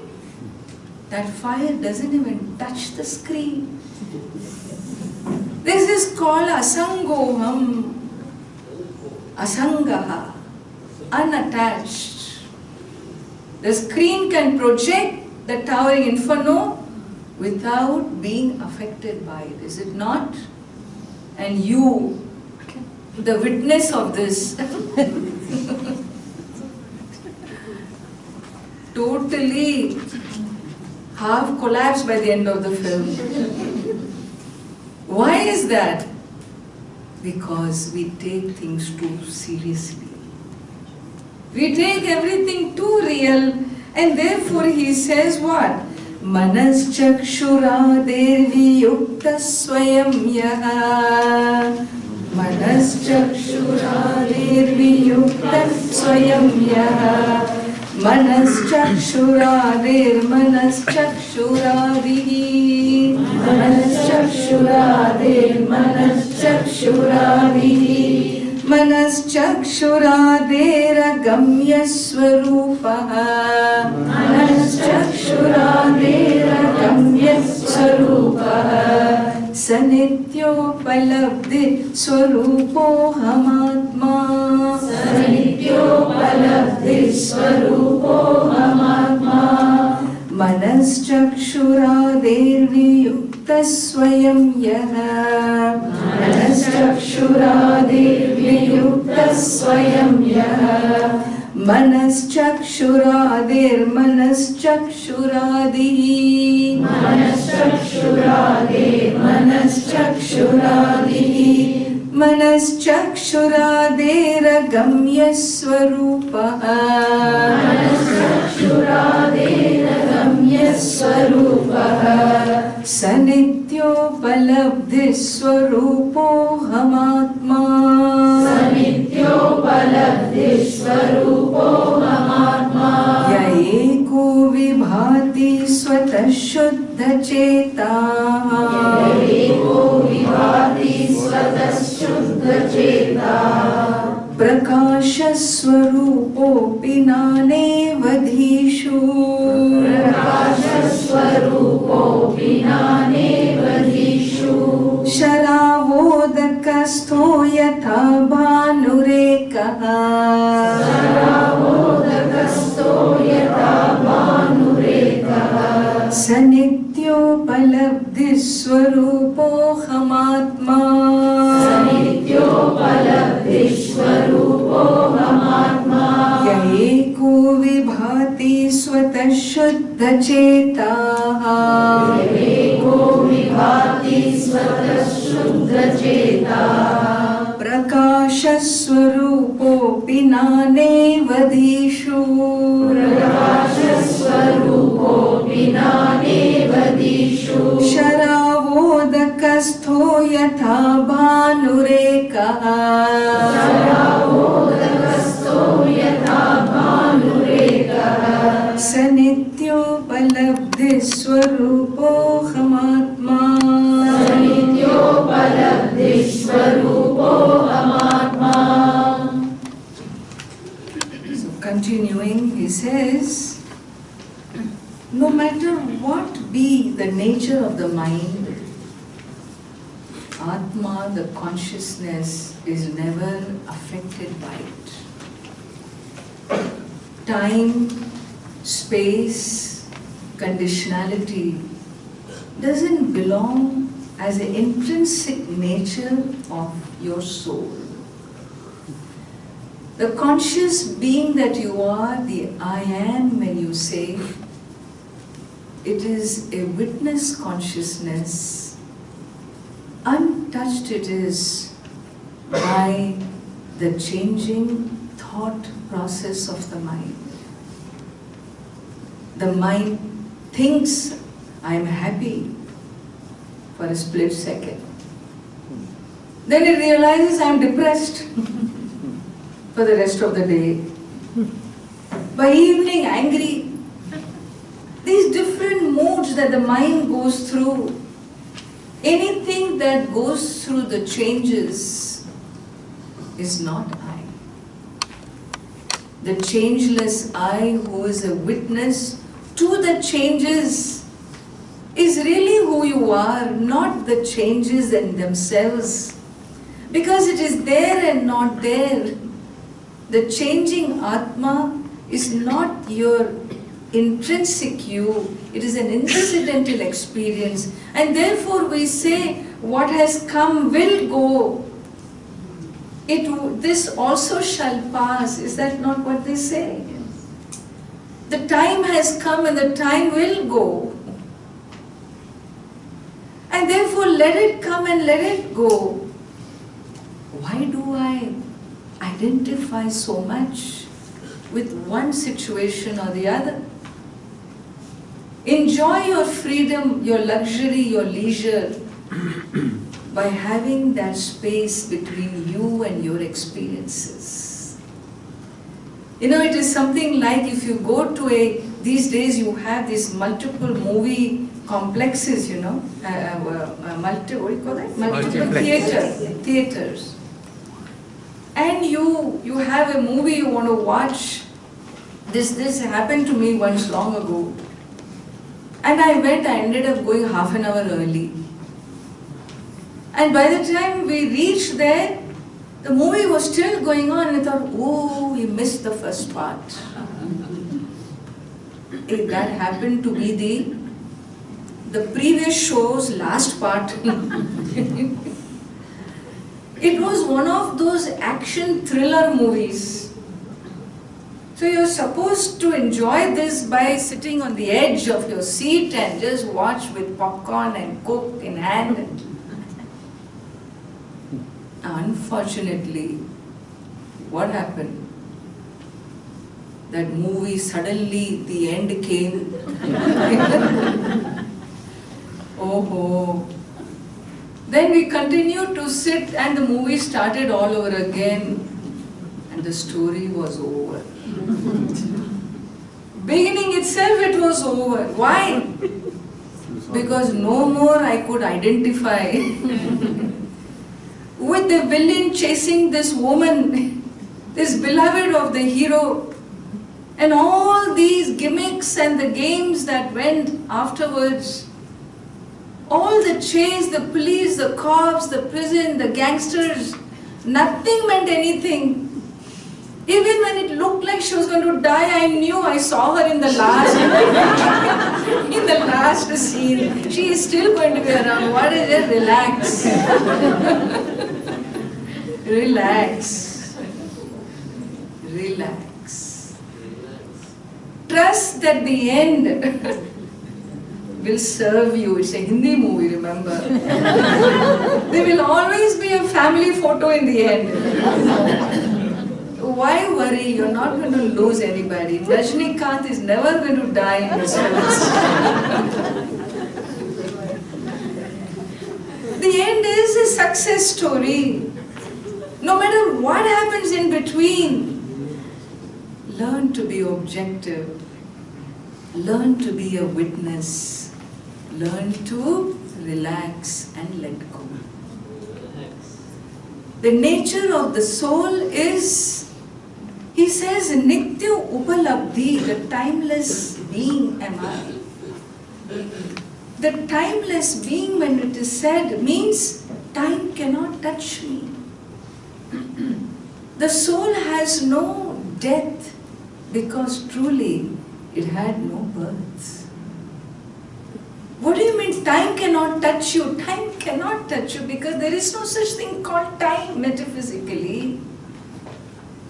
That fire doesn't even touch the screen. This is called asangoham, asangaha, unattached. The screen can project the towering inferno without being affected by it, is it not? And you, the witness of this, totally half collapsed by the end of the film. Why is that? Because we take things too seriously. We take everything too real, and therefore he says what? Manas chakshurader viyukta swayam yaha. Manas chakshurader viyukta swayam yaha. Manas chakshurader manas chakshuradihi. Manas chakshurader manas chakshuradihi. Manas chakshurader gamya swarupaha. Manas chakshurader gamya swarupaha. Sanithyopalabdhi swarupo hamatma. Sanithyopalabdhi swarupo hamatma. Manas chakshurader viyukta swayam yaha. Manas chakshurader viyukta swayam yaha. Manas chakshurader manas chakshuradihi. Manas chakshurader manas chakshuradihi. Manas chakshurader gamya swarupaha. Manas chakshurader gamya swarupaha. Sanithyopalabdhi swarupo hamatma. Sanithyopalabdhi swarupo hamatma. Yaeko vibhati swatah shuddha chetaha. Yaeko vibhati swatah shuddha chetaha. Prakasha swarupopi nanevadhishu. Prakasha swarupopi nanevadhishu. Sharavodakastho yatha bhanurekaha. Sharavodakastho yatha bhanurekaha. Sanithyopalabdhi swarupo hamatma. Sanithyopalabdhi swarupo hamatma. Yaeko vibhati swatah shuddha chetaha. Yaeko vibhati swatah shuddha chetaha. Prakasha swarupopi nanevadhishu. Prakasha swarupopi nanevadhishu. Sharavodakastho yatha bhanurekaha. Sharavodakastho yatha bhanurekaha. Sanithyopalabdhi swarupo hamatma. Sanithyopalabdhi he says, no matter what be the nature of the mind, Atma, the consciousness, is never affected by it. Time, space, conditionality doesn't belong as an intrinsic nature of your soul. The conscious being that you are, the I am, when you say, it is a witness consciousness. Untouched it is by the changing thought process of the mind. The mind thinks I am happy for a split second. Then it realizes I am depressed for the rest of the day. By evening, angry. These different moods that the mind goes through, anything that goes through the changes is not I. The changeless I, who is a witness to the changes, is really who you are, not the changes in themselves. Because it is there and not there. The changing Atma is not your intrinsic you, it is an incidental experience. And therefore we say, what has come will go. This also shall pass. Is that not what they say? The time has come and the time will go. And therefore let it come and let it go. Why do I identify so much with one situation or the other? Enjoy your freedom, your luxury, your leisure by having that space between you and your experiences. You know, it is something like if you go to these days you have these multiple movie complexes, you know, what do you call that? Multiple theaters. And you have a movie you want to watch. This happened to me once long ago. And I ended up going half an hour early. And by the time we reached there, the movie was still going on and I thought, oh, we missed the first part. That happened to be the previous show's last part. It was one of those action thriller movies. So you're supposed to enjoy this by sitting on the edge of your seat and just watch with popcorn and Coke in hand. Unfortunately, what happened? That movie, suddenly the end came. Oh. Then we continued to sit and the movie started all over again and the story was over. Beginning itself it was over. Why? Because no more I could identify with the villain chasing this woman, this beloved of the hero, and all these gimmicks and the games that went afterwards. All the chase, the police, the cops, the prison, the gangsters, nothing meant anything. Even when it looked like she was going to die, I knew I saw her in the last scene. She is still going to be around. What is it? Relax. Relax. Relax. Trust that the end will serve you. It's a Hindi movie, remember? There will always be a family photo in the end. Why worry? You're not going to lose anybody. Rajnikant is never going to die in this film. The end is a success story. No matter what happens in between, learn to be objective. Learn to be a witness. Learn to relax and let go. The nature of the soul is He says, Nitya Upalabdhi, the timeless being am I. The timeless being, when it is said, means time cannot touch me. The soul has no death because truly it had no birth. What do you mean time cannot touch you? Time cannot touch you because there is no such thing called time metaphysically.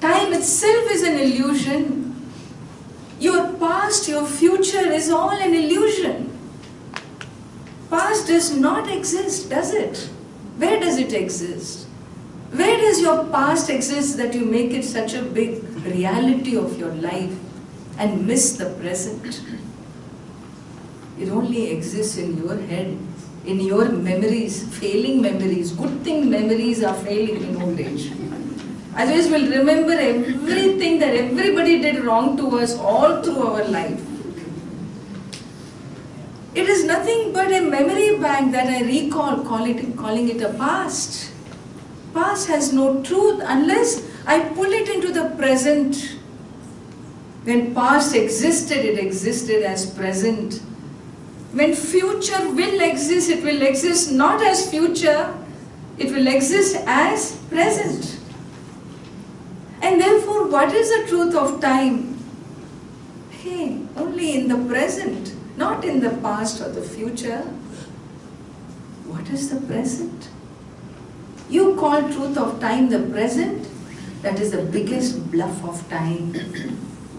Time itself is an illusion. Your past, your future is all an illusion. Past does not exist, does it? Where does it exist? Where does your past exist that you make it such a big reality of your life and miss the present? It only exists in your head, in your memories, failing memories. Good thing memories are failing in old age. Otherwise we'll remember everything that everybody did wrong to us all through our life. It is nothing but a memory bank that I recall, calling it a past. Past has no truth unless I pull it into the present. When past existed, it existed as present. When future will exist, it will exist not as future, it will exist as present. And therefore, what is the truth of time? Hey, only in the present, not in the past or the future. What is the present? You call truth of time the present? That is the biggest bluff of time.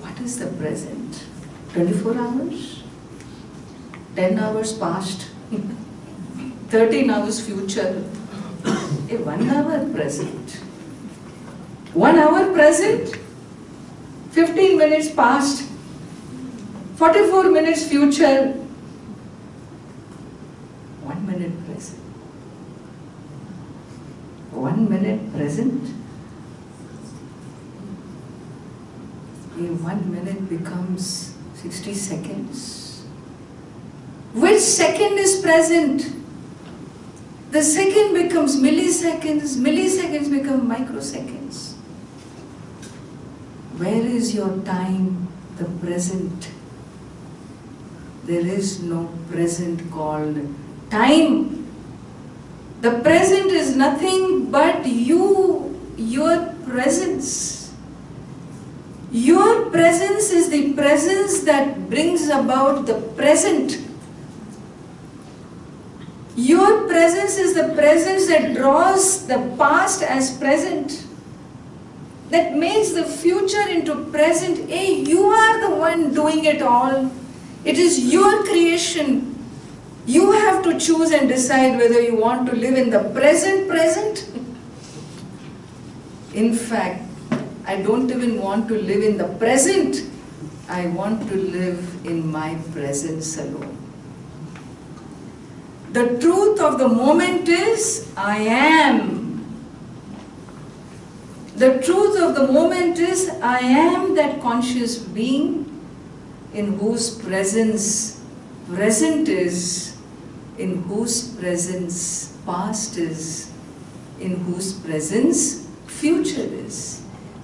What is the present? 24 hours? 10 hours past? 13 hours future? A 1 hour present? 1 hour present? 15 minutes past? 44 minutes future? 1 minute present? 1 minute present? A 1 minute becomes 60 seconds. Which second is present? The second becomes milliseconds, milliseconds become microseconds. Where is your time, the present? There is no present called time. The present is nothing but you, your presence. Your presence is the presence that brings about the present. Your presence is the presence that draws the past as present. That makes the future into present. Hey, you are the one doing it all. It is your creation. You have to choose and decide whether you want to live in the present. In fact, I don't even want to live in the present. I want to live in my presence alone. The truth of the moment is, I am. The truth of the moment is, I am that conscious being in whose presence present is, in whose presence past is, in whose presence future is.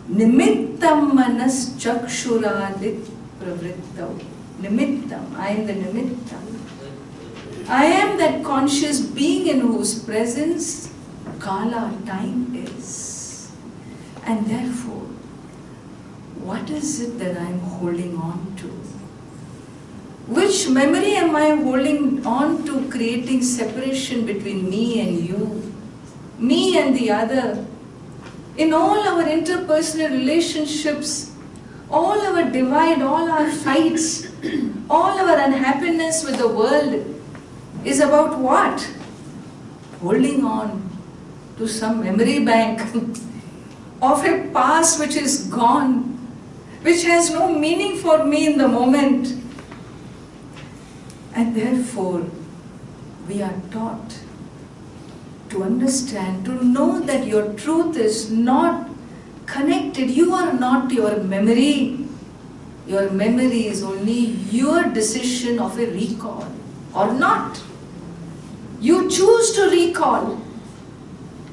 Nimittam manas chakshuradit pravrittav. Nimittam, I am the nimittam. I am that conscious being in whose presence kala, time is. And therefore, what is it that I am holding on to? Which memory am I holding on to, creating separation between me and you, me and the other? In all our interpersonal relationships, all our divide, all our fights, all our unhappiness with the world is about what? Holding on to some memory bank of a past which is gone, which has no meaning for me in the moment. And therefore, we are taught to understand, to know that your truth is not connected. You are not your memory. Your memory is only your decision of a recall or not. You choose to recall.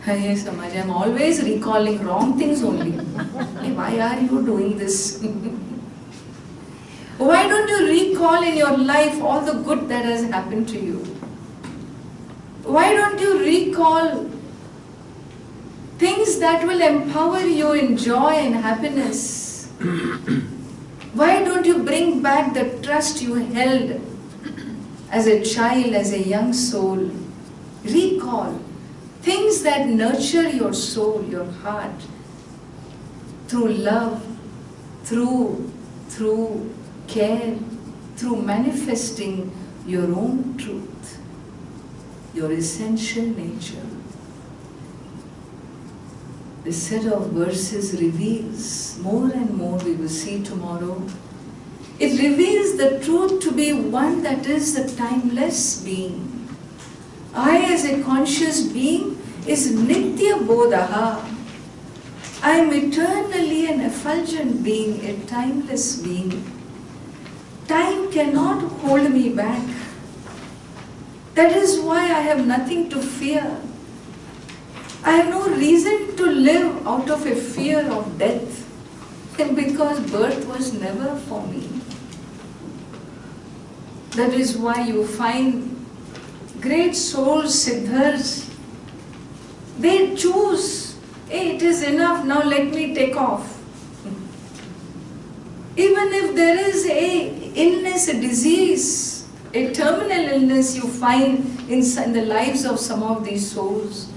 Yes, Ammaji, I'm always recalling wrong things only. Why are you doing this? Why don't you recall in your life all the good that has happened to you? Why don't you recall things that will empower you in joy and happiness? Why don't you bring back the trust you held as a child, as a young soul? Recall things that nurture your soul, your heart, through love, through care, through manifesting your own truth, your essential nature. This set of verses reveals more and more, we will see tomorrow. It reveals the truth to be one that is a timeless being. I as a conscious being is Nitya Bodhaha. I am eternally an effulgent being, a timeless being. Time cannot hold me back. That is why I have nothing to fear. I have no reason to live out of a fear of death, because birth was never for me. That is why you find great souls, siddhas, they choose, hey, it is enough, now let me take off. Even if there is a illness, a disease, a terminal illness you find in the lives of some of these souls,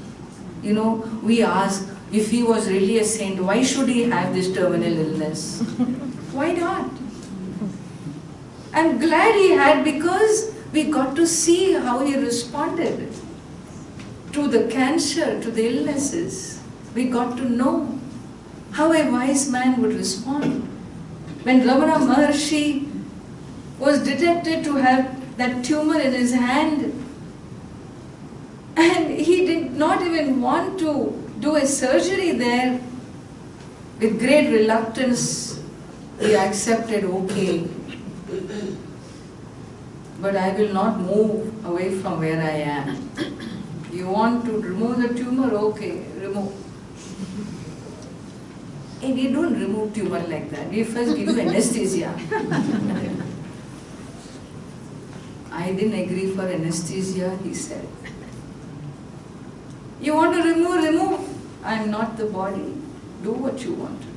you know, we ask, if he was really a saint, why should he have this terminal illness? Why not? I'm glad he had, because we got to see how he responded to the cancer, to the illnesses. We got to know how a wise man would respond. When Ramana Maharshi was detected to have that tumor in his hand, and he did not even want to do a surgery there, with great reluctance, he accepted, okay, but I will not move away from where I am. You want to remove the tumor? Okay, remove. And we don't remove tumor like that. We first give you anesthesia. I didn't agree for anesthesia, he said. You want to remove, remove. I am not the body. Do what you want to do.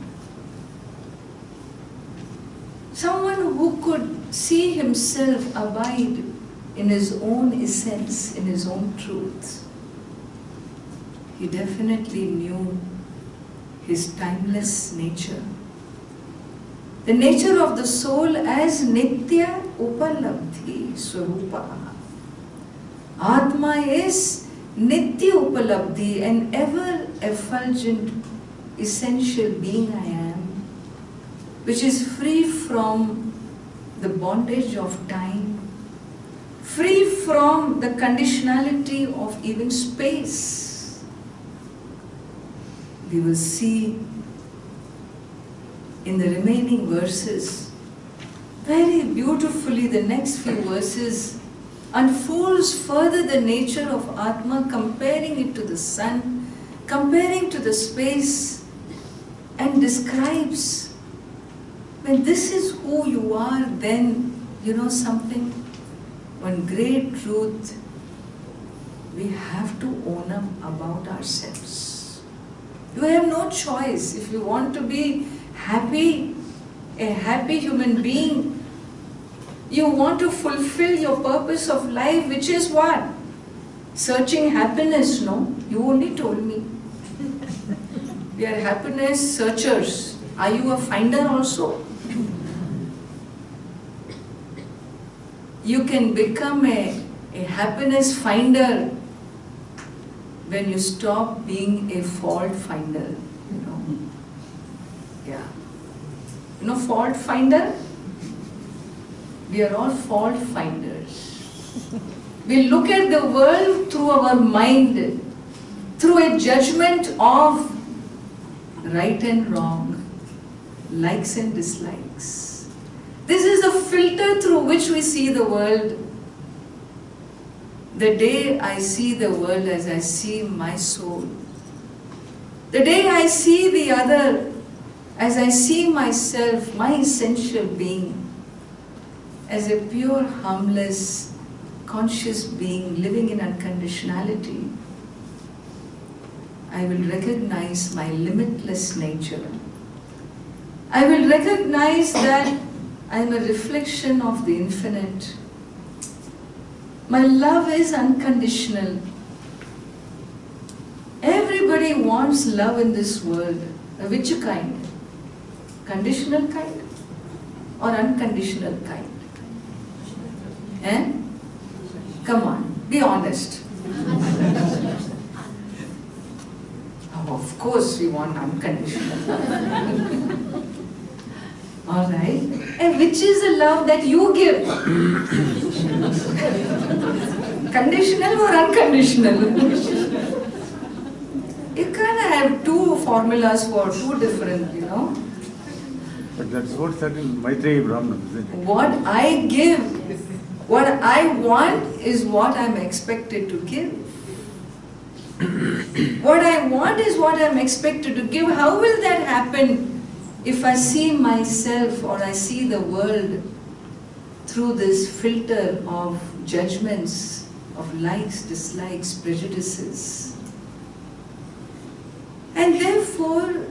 Someone who could see himself abide in his own essence, in his own truth. He definitely knew his timeless nature. The nature of the soul as Nitya Upalabdhi Swarupa. Atma is Nitya Upalabdhi, an ever effulgent, essential being I am, which is free from the bondage of time, free from the conditionality of even space. We will see in the remaining verses, very beautifully the next few verses unfolds further the nature of Atma, comparing it to the sun, comparing to the space, and describes, when this is who you are, then you know something, one great truth we have to own up about ourselves. You have no choice. If you want to be happy, a happy human being, you want to fulfill your purpose of life, which is what? Searching happiness, no? You only told me. We are happiness searchers. Are you a finder also? You can become a happiness finder when you stop being a fault finder, you know. Yeah. You know fault finder? We are all fault finders. We look at the world through our mind, through a judgment of right and wrong, likes and dislikes. This is the filter through which we see the world. The day I see the world as I see my soul, the day I see the other as I see myself, my essential being, as a pure, harmless, conscious being living in unconditionality, I will recognize my limitless nature. I will recognize that I am a reflection of the infinite. My love is unconditional. Everybody wants love in this world. Which kind? Conditional kind or unconditional kind? Eh? Come on, be honest. Oh, of course we want unconditional. Alright. And which is the love that you give? Conditional or unconditional? You can't have two formulas for two different, But that's what certain Maitreyi Brahman, isn't it? What I give, what I want is what I'm expected to give. What I want is what I'm expected to give. How will that happen if I see myself or I see the world through this filter of judgments, of likes, dislikes, prejudices? And therefore,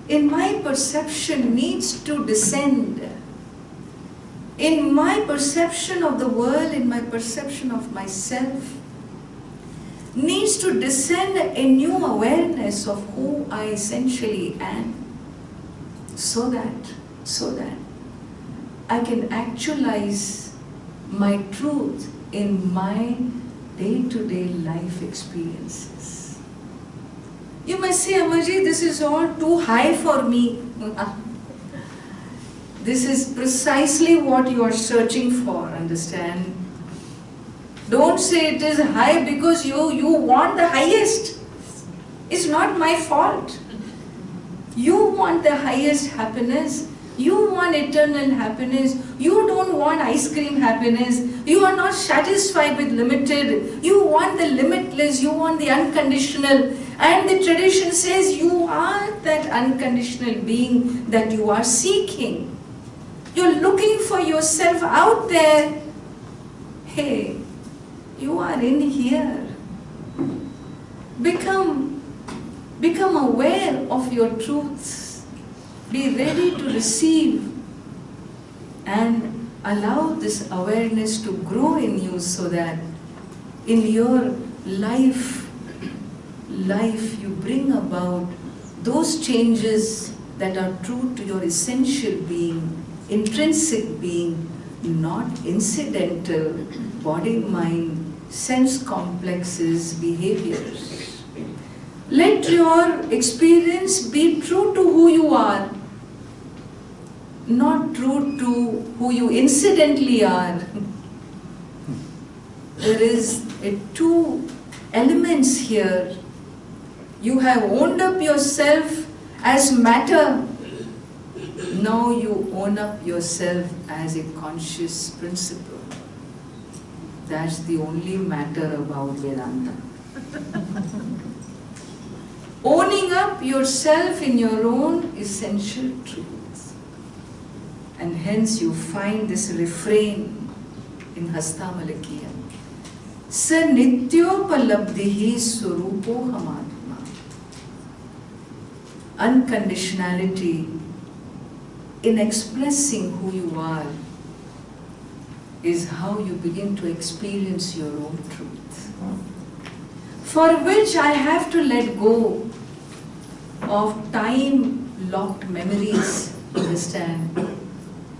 in my perception needs to descend. In my perception of the world, in my perception of myself, needs to descend a new awareness of who I essentially am, so that I can actualize my truth in my day-to-day life experiences. You may say, Ammaji, this is all too high for me. This is precisely what you are searching for, understand? Don't say it is high because you want the highest. It's not my fault. You want the highest happiness. You want eternal happiness. You don't want ice cream happiness. You are not satisfied with limited. You want the limitless. You want the unconditional. And the tradition says you are that unconditional being that you are seeking. You're looking for yourself out there. Hey, you are in here. Become aware of your truths. Be ready to receive and allow this awareness to grow in you so that in your life you bring about those changes that are true to your essential being, intrinsic being, not incidental body, mind, sense complexes, behaviors. Let your experience be true to who you are, not true to who you incidentally are. There is two elements here. You have owned up yourself as matter. Now you own up yourself as a conscious principle. That's the only matter about Vedanta. Owning up yourself in your own essential truth. And hence you find this refrain in Hastamalakiyam. Sa nityopalabdhihi surupo hamatma. Unconditionality in expressing who you are is how you begin to experience your own truth. For which I have to let go of time-locked memories, understand?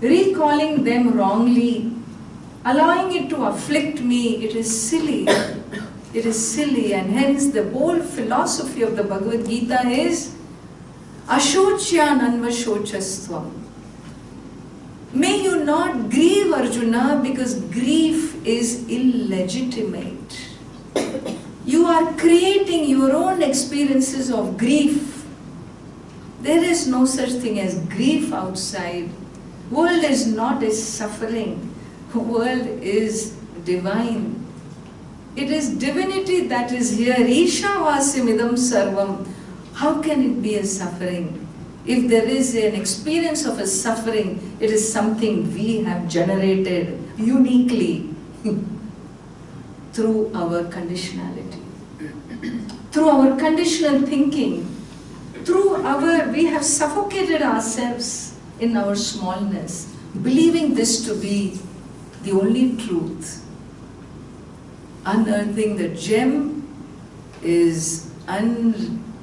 Recalling them wrongly, allowing it to afflict me, it is silly. It is silly, and hence the whole philosophy of the Bhagavad Gita is Ashocya nanvashochastvam. May you not grieve, Arjuna, because grief is illegitimate. You are creating your own experiences of grief. There is no such thing as grief outside. World is not a suffering. World is divine. It is divinity that is here. Isha vasimidam sarvam. How can it be a suffering? If there is an experience of a suffering, it is something we have generated uniquely through our conditionality, through our conditional thinking, we have suffocated ourselves in our smallness, believing this to be the only truth. Unearthing the gem is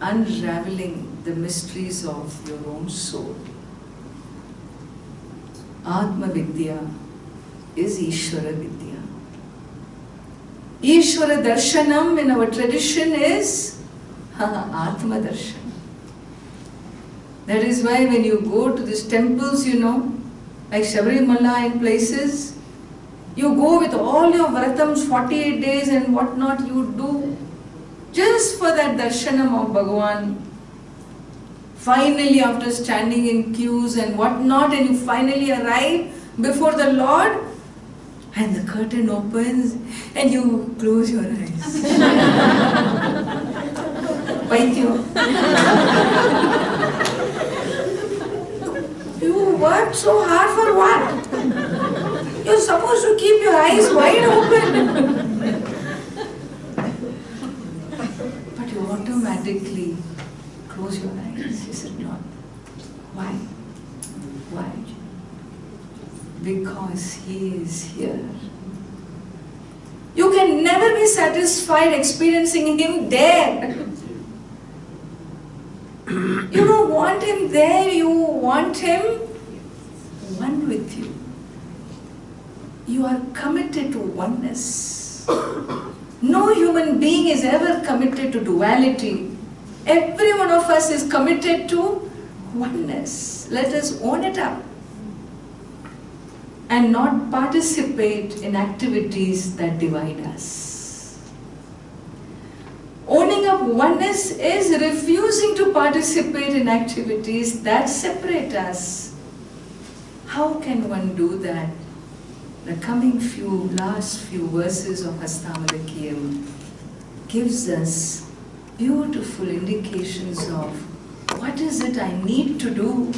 unraveling the mysteries of your own soul. Atma Vidya is Ishvara Vidya. Ishvara Darshanam in our tradition is Atma Darshan. That is why when you go to these temples, like Shabarimala and places, you go with all your vratams, 48 days and whatnot you do, just for that darshanam of Bhagavan. Finally, after standing in queues and whatnot, and you finally arrive before the Lord, and the curtain opens, and you close your eyes. Paityo. You worked so hard for what? You're supposed to keep your eyes wide open. But you automatically close your eyes, is it not? Why? Why? Because He is here. You can never be satisfied experiencing Him there. You don't want Him there, you want Him one with you. You are committed to oneness. No human being is ever committed to duality. Every one of us is committed to oneness. Let us own it up and not participate in activities that divide us. Owning up oneness is refusing to participate in activities that separate us. How can one do that? The coming last few verses of Hastamalakiyam gives us beautiful indications of what is it I need to do?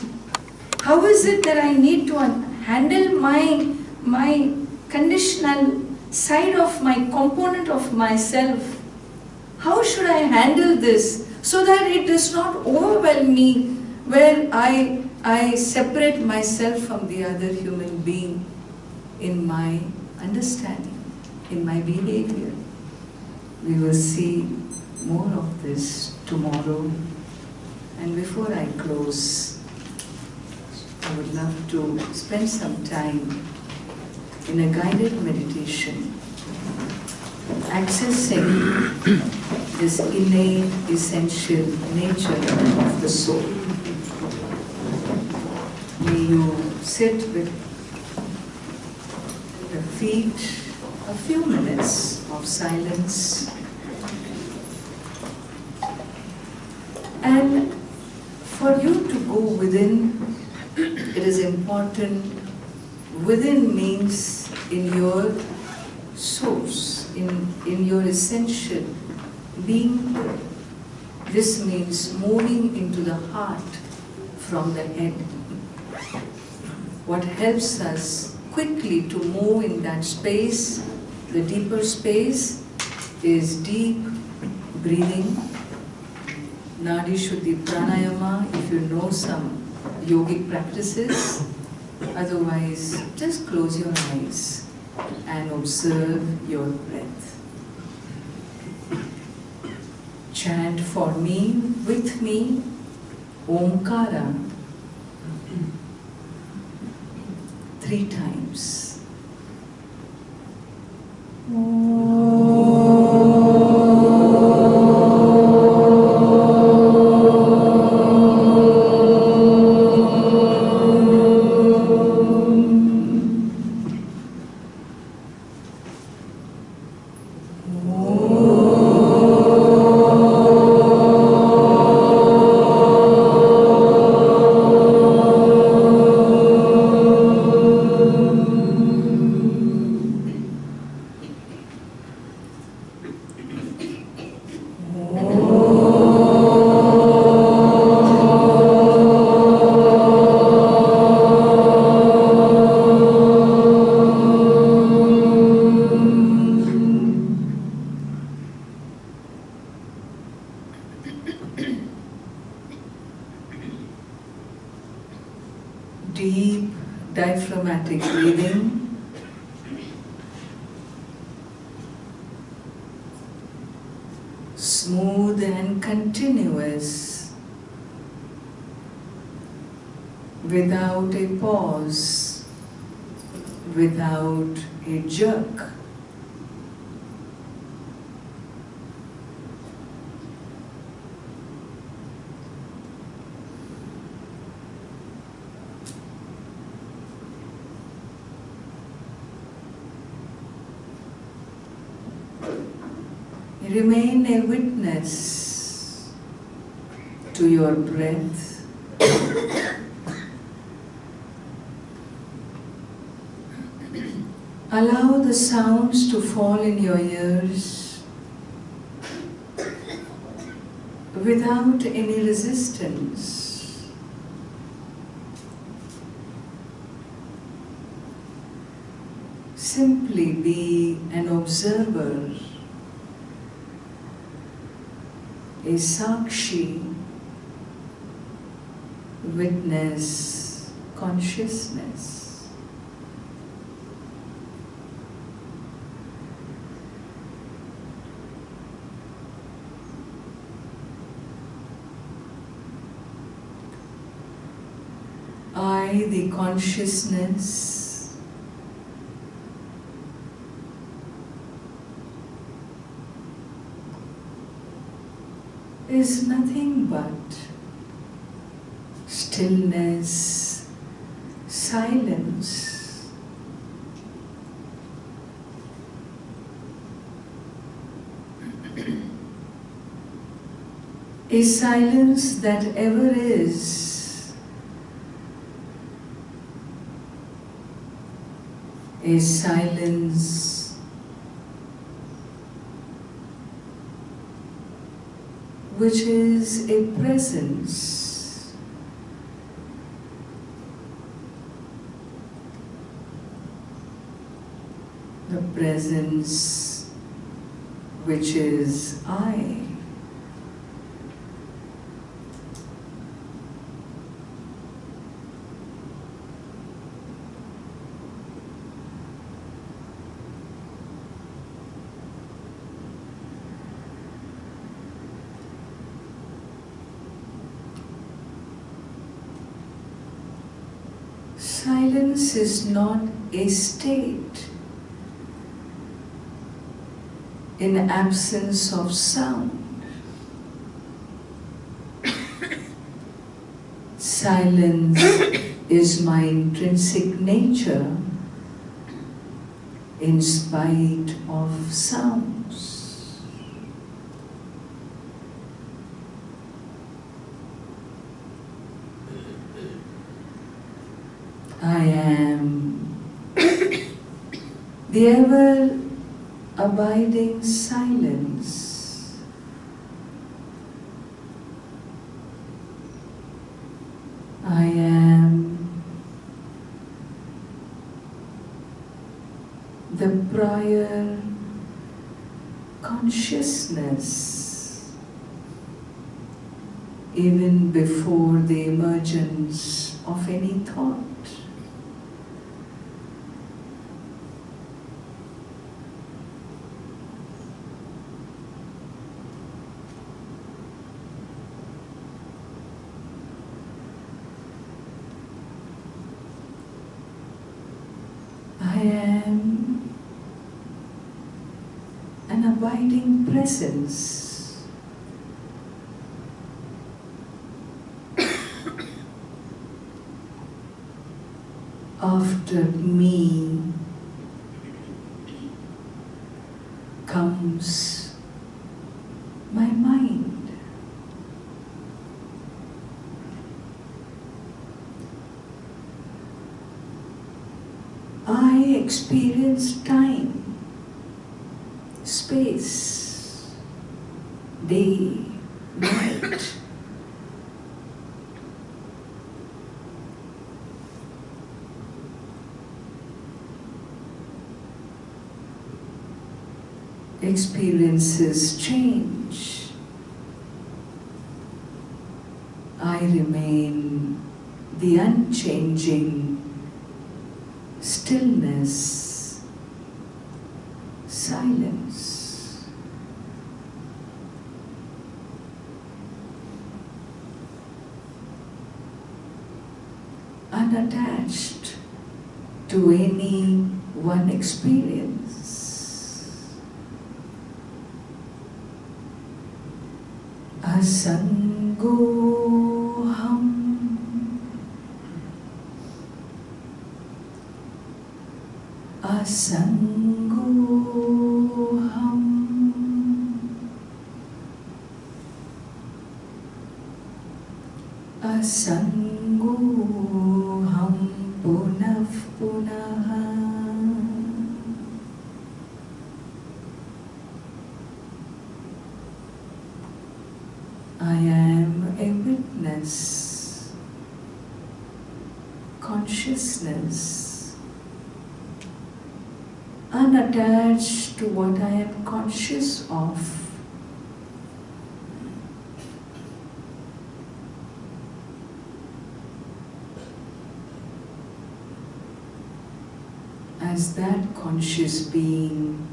How is it that I need to handle my conditional side of my component of myself? How should I handle this so that it does not overwhelm me where I separate myself from the other human being in my understanding, in my behavior? We will see more of this tomorrow. And before I close, I would love to spend some time in a guided meditation, accessing this innate, essential nature of the soul. May you sit with your feet a few minutes of silence, and for you to go within, it is important. Within means in your source, in your essential being. This means moving into the heart from the head. What helps us quickly to move in that space, the deeper space, is deep breathing. Nadi, Shudi, Pranayama, if you know some yogic practices. Otherwise, just close your eyes and observe your breath. Chant for me, with me, Omkara 3 times. diaphragmatic breathing. Smooth and continuous, without a pause, without a jerk. Remain a witness to your breath. Allow the sounds to fall in your ears without any resistance. Simply be an observer, a sakshi, witness consciousness. I, the consciousness, is nothing but stillness, silence. A silence that ever is, a silence which is a presence, the presence which is I. Silence is not a state in absence of sound. Silence is my intrinsic nature in spite of sounds. I am the ever-abiding silence. I am the prior consciousness, even before the emergence of any thought. I am an abiding presence. After me comes my mind. I experience time, space, day, night. Experiences change. I remain the unchanging stillness, silence. Unattached to any one experience. Asangoham. Asangoham. Asangoham punav punaha. I am a witness, consciousness, unattached to what I am conscious of. As that conscious being,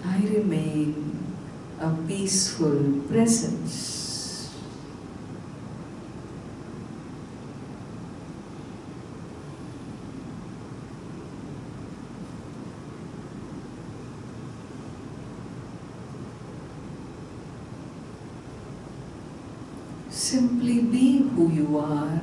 I remain a peaceful presence. Simply be who you are.